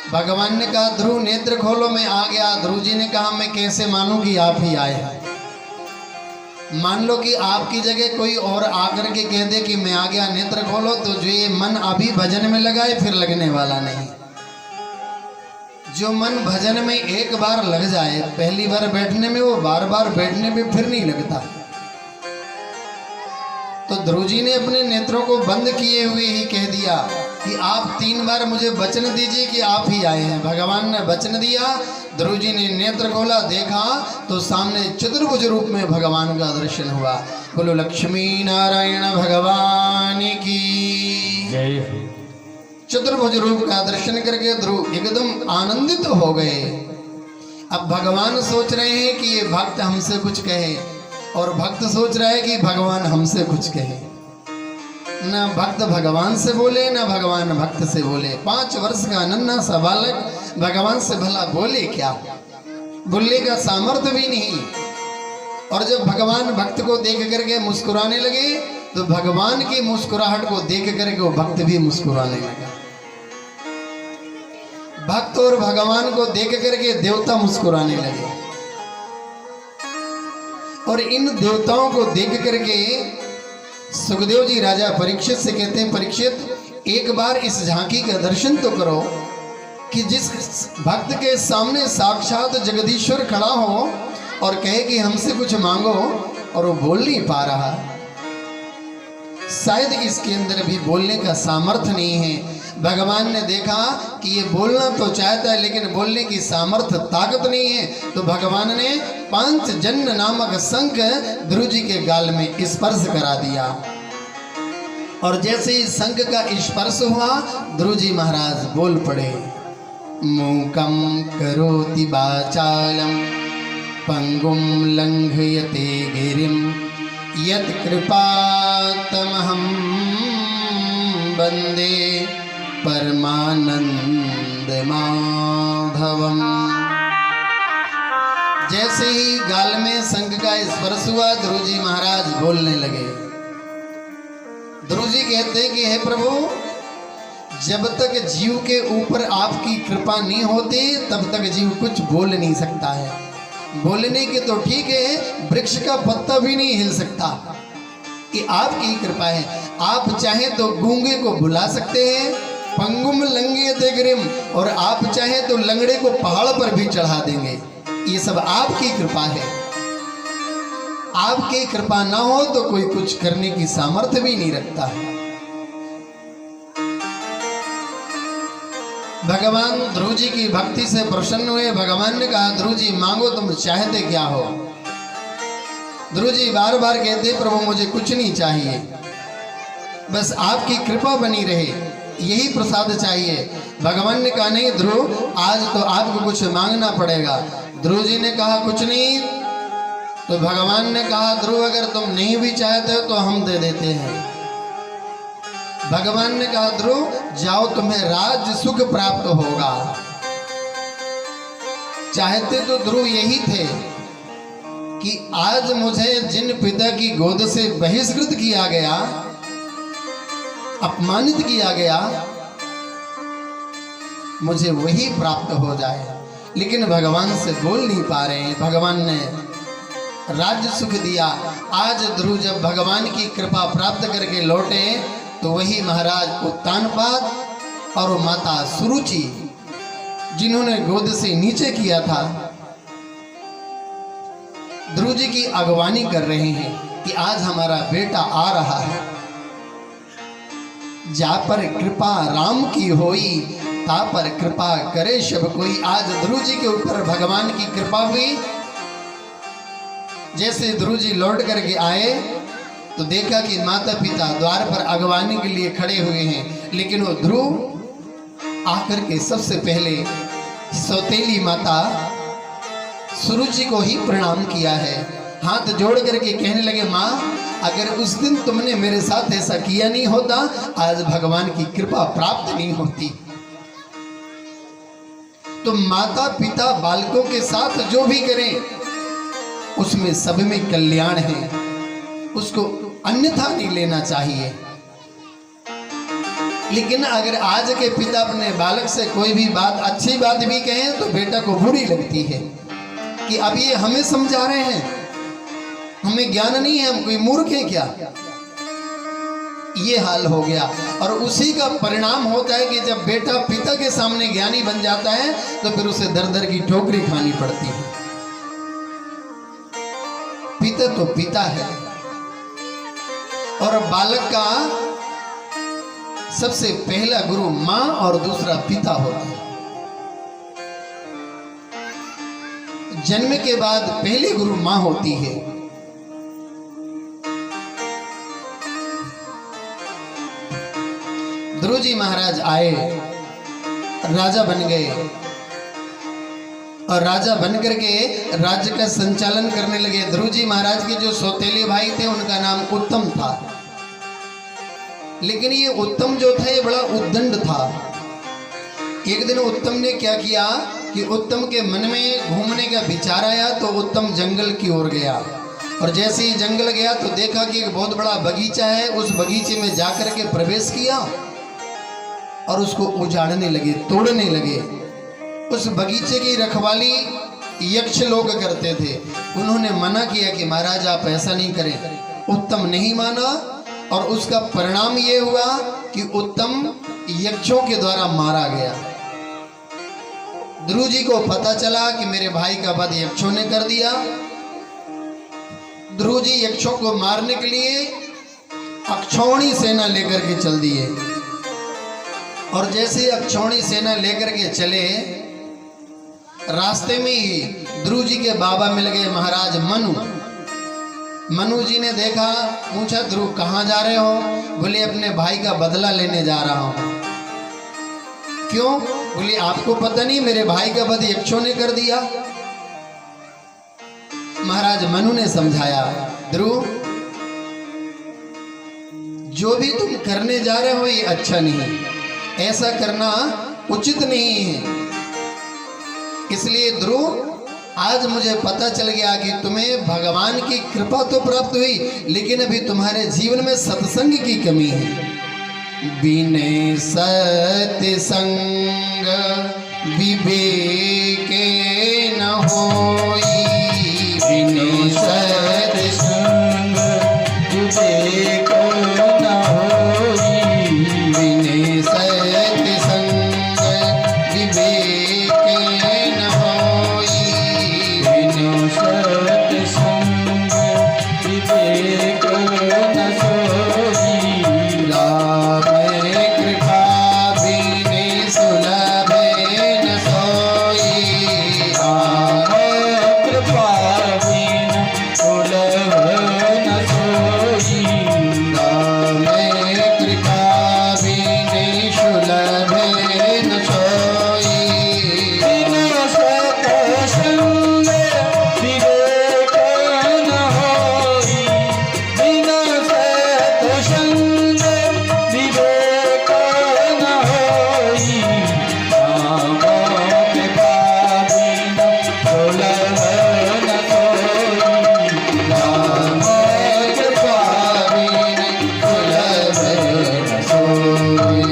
भगवान ने कहा ध्रुव नेत्र खोलो, मैं आ गया। ध्रुव जी ने कहा मैं कैसे मानूं कि आप ही आए हैं। मान लो कि आपकी जगह कोई और आकर के कह दे कि मैं आ गया नेत्र खोलो, तो जो ये मन अभी भजन में लगा है फिर लगने वाला नहीं। जो मन भजन में एक बार लग जाए, पहली बार बैठने में, वो बार बार बैठने में फिर नहीं लगता। तो ध्रुव जी ने अपने नेत्रों को बंद किए हुए ही कह दिया कि आप 3 बार मुझे वचन दीजिए कि आप ही आए हैं। भगवान ने वचन दिया। ध्रुव जी ने नेत्र खोला, देखा तो सामने चतुर्भुज रूप में भगवान का दर्शन हुआ। बोलो लक्ष्मी नारायण भगवान की जय। चतुर्भुज रूप का दर्शन करके ध्रुव एकदम आनंदित हो गए। अब भगवान सोच रहे हैं कि ये भक्त हमसे कुछ कहे और भक्त सोच रहा है कि भगवान हमसे कुछ कहे। ना भक्त भगवान से बोले ना भगवान भक्त से बोले। 5 वर्ष का नन्हा सा बालक भगवान से भला बोले क्या? बोलने का सामर्थ्य भी नहीं। और जब भगवान भक्त को देख करके मुस्कुराने लगे तो भगवान की मुस्कुराहट को देख करके वो भक्त भी मुस्कुराने लगा। भक्त और भगवान को देख करके देवता मुस्कुराने लगे। और इन देवताओं को देख करके सुखदेव जी राजा परीक्षित से कहते हैं परीक्षित एक बार इस झांकी का दर्शन तो करो कि जिस भक्त के सामने साक्षात जगदीश्वर खड़ा हो और कहे कि हमसे कुछ मांगो और वो बोल नहीं पा रहा। शायद इसके अंदर भी बोलने का सामर्थ्य नहीं है। भगवान ने देखा कि ये बोलना तो चाहता है लेकिन बोलने की सामर्थ्य ताकत नहीं है। तो भगवान ने पांचजन्य नामक शंख ध्रुव जी के गाल में स्पर्श करा दिया। और जैसे ही शंख का स्पर्श हुआ ध्रुव जी महाराज बोल पड़े। मूकं करोति वाचालं पंगुं लंघयते गिरिं यत्कृपातमहं वन्दे परमानंद वंदे माधवम। जैसे ही गाल में शंख का स्पर्श हुआ, ध्रुव जी महाराज बोलने लगे। ध्रुव जी कहते हैं कि हे प्रभु, जब तक जीव के ऊपर आपकी कृपा नहीं होती तब तक जीव कुछ बोल नहीं सकता है। बोलने के तो ठीक है, वृक्ष का पत्ता भी नहीं हिल सकता। कि आपकी कृपा है। आप चाहे तो गूंगे को बुला सकते हैं, पंगुम लंगे देगरिम, और आप चाहे तो लंगड़े को पहाड़ पर भी चढ़ा देंगे। ये सब आपकी कृपा है। आपकी कृपा ना हो तो कोई कुछ करने की सामर्थ्य भी नहीं रखता है। भगवान ध्रुव जी की भक्ति से प्रसन्न हुए। भगवान ने कहा, ध्रुव जी मांगो, तुम चाहते क्या हो? ध्रुव जी बार बार कहते, प्रभु मुझे कुछ नहीं चाहिए, बस आपकी कृपा बनी रहे, यही प्रसाद चाहिए। भगवान ने कहा, नहीं ध्रुव, आज तो आपको कुछ मांगना पड़ेगा। ध्रुव जी ने कहा, कुछ नहीं। तो भगवान ने कहा, ध्रुव अगर तुम नहीं भी चाहते हो तो हम दे देते हैं। भगवान ने कहा, ध्रुव जाओ, तुम्हें राज्य सुख प्राप्त होगा। चाहते तो ध्रुव यही थे कि आज मुझे जिन पिता की गोद से बहिष्कृत किया गया, अपमानित किया गया, मुझे वही प्राप्त हो जाए, लेकिन भगवान से बोल नहीं पा रहे हैं। भगवान ने राज्य सुख दिया। आज ध्रुव जब भगवान की कृपा प्राप्त करके लौटे तो वही महाराज उत्तानपाद और माता सुरुचि, जिन्होंने गोद से नीचे किया था, ध्रुव जी की अगवानी कर रहे हैं कि आज हमारा बेटा आ रहा है। जा पर कृपा राम की होई, ता पर कृपा करे सब कोई। आज ध्रुव जी के ऊपर भगवान की कृपा हुई। जैसे ध्रुव जी लौट करके आए तो देखा कि माता पिता द्वार पर अगवानी के लिए खड़े हुए हैं, लेकिन वो ध्रुव आकर के सबसे पहले सौतेली माता सुरुचि को ही प्रणाम किया है। हाथ जोड़ करके कहने लगे, माँ अगर उस दिन तुमने मेरे साथ ऐसा किया नहीं होता, आज भगवान की कृपा प्राप्त नहीं होती। तो माता पिता बालकों के साथ जो भी करें उसमें सब में कल्याण है, उसको अन्यथा नहीं लेना चाहिए। लेकिन अगर आज के पिता अपने बालक से कोई भी बात, अच्छी बात भी कहें तो बेटा को बुरी लगती है कि अब ये हमें समझा रहे हैं, हमें ज्ञान नहीं है, हम कोई मूर्ख है क्या? ये हाल हो गया। और उसी का परिणाम होता है कि जब बेटा पिता के सामने ज्ञानी बन जाता है तो फिर उसे दर दर की ठोकरी खानी पड़ती है। पिता तो पिता है, और बालक का सबसे पहला गुरु मां और दूसरा पिता होता है। जन्म के बाद पहली गुरु मां होती है। ध्रुव जी महाराज आए, राजा बन गए, और राजा बन करके राज्य का संचालन करने लगे। ध्रुव जी महाराज के जो सौतेले भाई थे उनका नाम उत्तम था, लेकिन ये उत्तम जो था ये बड़ा उद्दंड था। एक दिन उत्तम ने क्या किया कि उत्तम के मन में घूमने का विचार आया, तो उत्तम जंगल की ओर गया, और जैसे ही जंगल गया तो देखा कि एक बहुत बड़ा बगीचा है। उस बगीचे में जाकर के प्रवेश किया और उसको उजाड़ने लगे, तोड़ने लगे। उस बगीचे की रखवाली यक्ष लोग करते थे। उन्होंने मना किया कि महाराज आप ऐसा नहीं करें। उत्तम नहीं माना, और उसका परिणाम ये हुआ कि उत्तम यक्षों के द्वारा मारा गया। ध्रुव जी को पता चला कि मेरे भाई का वध यक्षों ने कर दिया। ध्रुव जी यक्षों को मारने के लिए अक्षौणी सेना लेकर के चल दिए, और जैसे अक्षौणी सेना लेकर के चले, रास्ते में ही ध्रुव जी के बाबा मिल गए, महाराज मनु। मनु जी ने देखा, पूछा ध्रुव कहाँ जा रहे हो? बोले अपने भाई का बदला लेने जा रहा हूं। क्यों? बोले आपको पता नहीं मेरे भाई का वध यक्षों ने कर दिया। महाराज मनु ने समझाया, ध्रुव जो भी तुम करने जा रहे हो ये अच्छा नहीं, ऐसा करना उचित नहीं है। इसलिए ध्रुव, आज मुझे पता चल गया कि तुम्हें भगवान की कृपा तो प्राप्त हुई, लेकिन अभी तुम्हारे जीवन में सत्संग की कमी है। बिने सत्संग विवेक न होई, बिने सत्संग विवेक न होई, बिने सत्संग विवेक न होई, बिनु सत्संग विवेक न सोई, राम कृपा बिने सुलभ न सोई, राम कृपा बिनु सुलभ न सोई, राम कृपा बिने सुलभ न सोई, बिनु सत्संग विवेक न होई, बिनु सत्संग विवेक न होई, राम कृपा बिनु सुलभ न सोई, राम कृपा बिने सुलभ न सोई।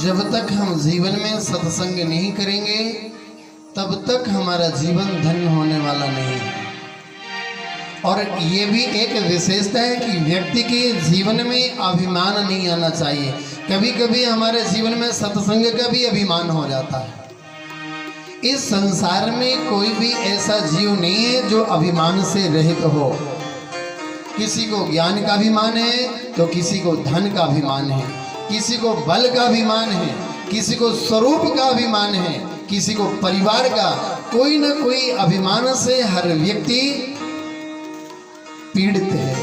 जब तक हम जीवन में सत्संग नहीं करेंगे तब तक हमारा जीवन धन्य होने वाला नहीं है। और ये भी एक विशेषता है कि व्यक्ति के जीवन में अभिमान नहीं आना चाहिए। कभी कभी हमारे जीवन में सत्संग का भी अभिमान हो जाता है। इस संसार में कोई भी ऐसा जीव नहीं है जो अभिमान से रहित हो। किसी को ज्ञान का अभिमान है तो किसी को धन का अभिमान है, किसी को बल का अभिमान है, किसी को स्वरूप का अभिमान है, किसी को परिवार का। कोई ना कोई अभिमान से हर व्यक्ति पीड़ित है।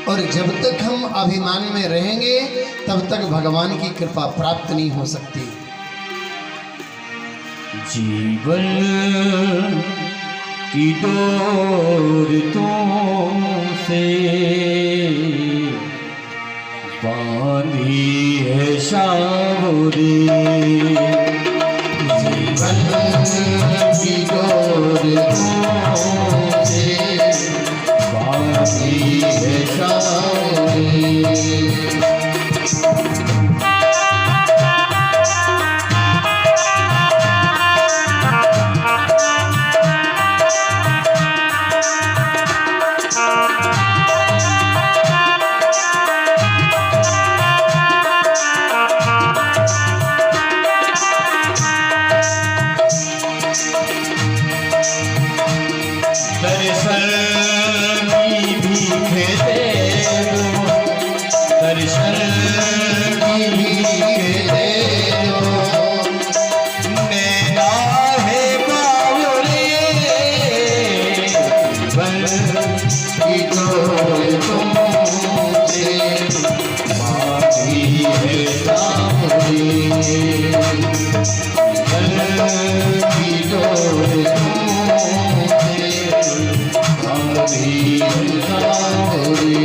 और जब तक हम अभिमान में रहेंगे तब तक भगवान की कृपा प्राप्त नहीं हो सकती। जीवन की डोर तुमसे बांधी है सावरे, जीवन की डोर तुमसे बांधी है सावरे। दर्शन की भीख दे दो, दर्शन की भीख दे दो, नैना है बावरे, जीवन की डोर तुमसे बांधी है सावरे, जीवन की डोर तुमसे बांधी है सावरे।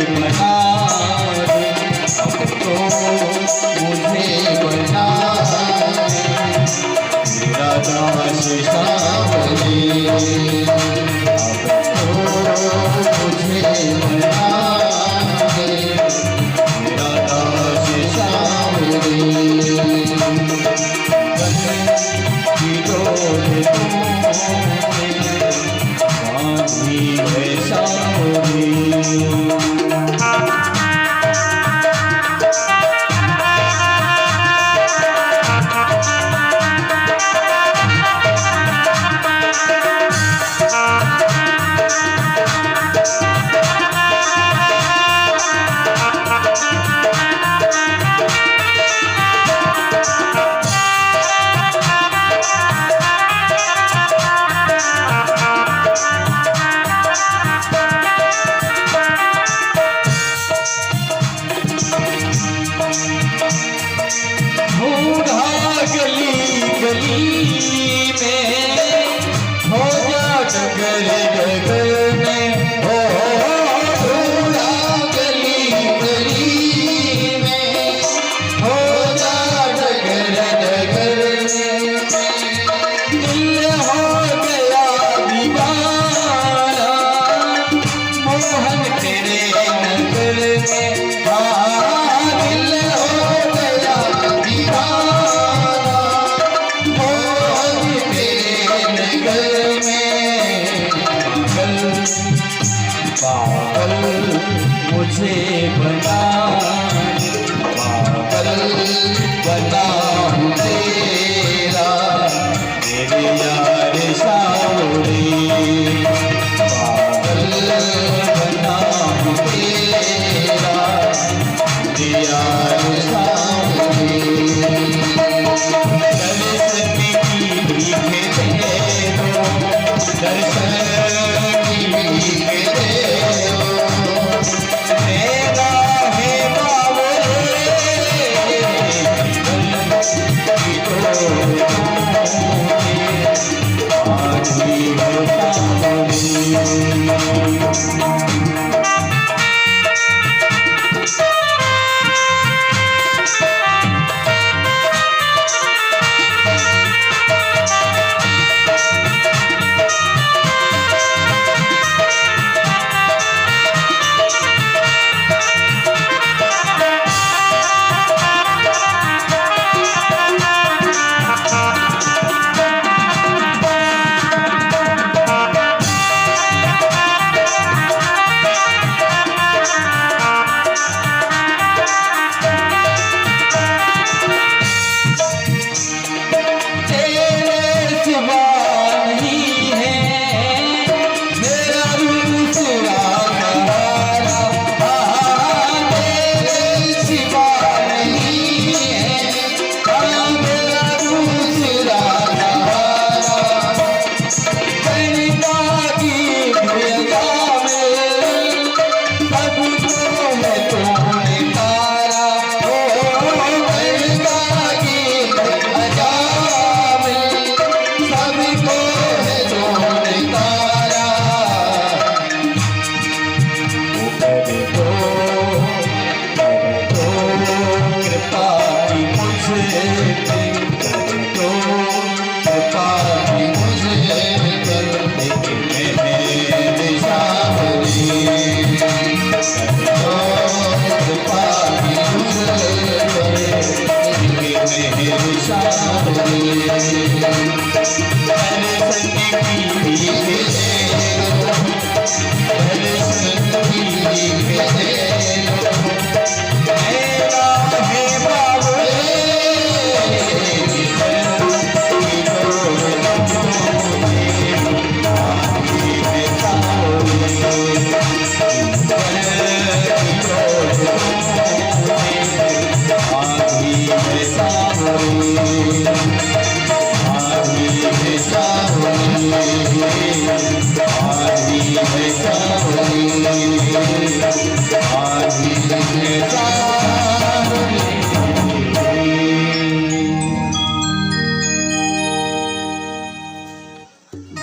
बना दे, अब तो मुझे बना दे, मेरा दास सांवरे, अब तो मुझे बना दे, मेरा दास सांवरे। की डोर तुमने बांधी है सांवरे। मुझे बना पागल बना तेरा मेरे यार सांवरे, पागल बना तेरा मेरे यार सांवरे। दर्शन की भीख दे दो, दर्शन की भीख दे दो, मेरा है बाबरे, की डोर तुमने बांधी है सांवरे।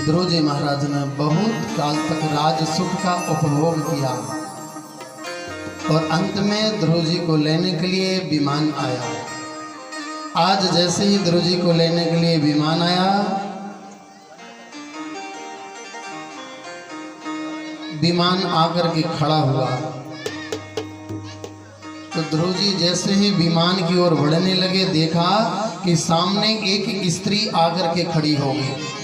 ध्रुव महाराज ने बहुत काल तक राज सुख का उपभोग किया, और अंत में ध्रुव जी को लेने के लिए विमान आया। आज जैसे ही ध्रुव जी को लेने के लिए विमान आया, विमान आकर के खड़ा हुआ, तो ध्रुव जी जैसे ही विमान की ओर बढ़ने लगे, देखा कि सामने एक स्त्री आकर के खड़ी हो गई।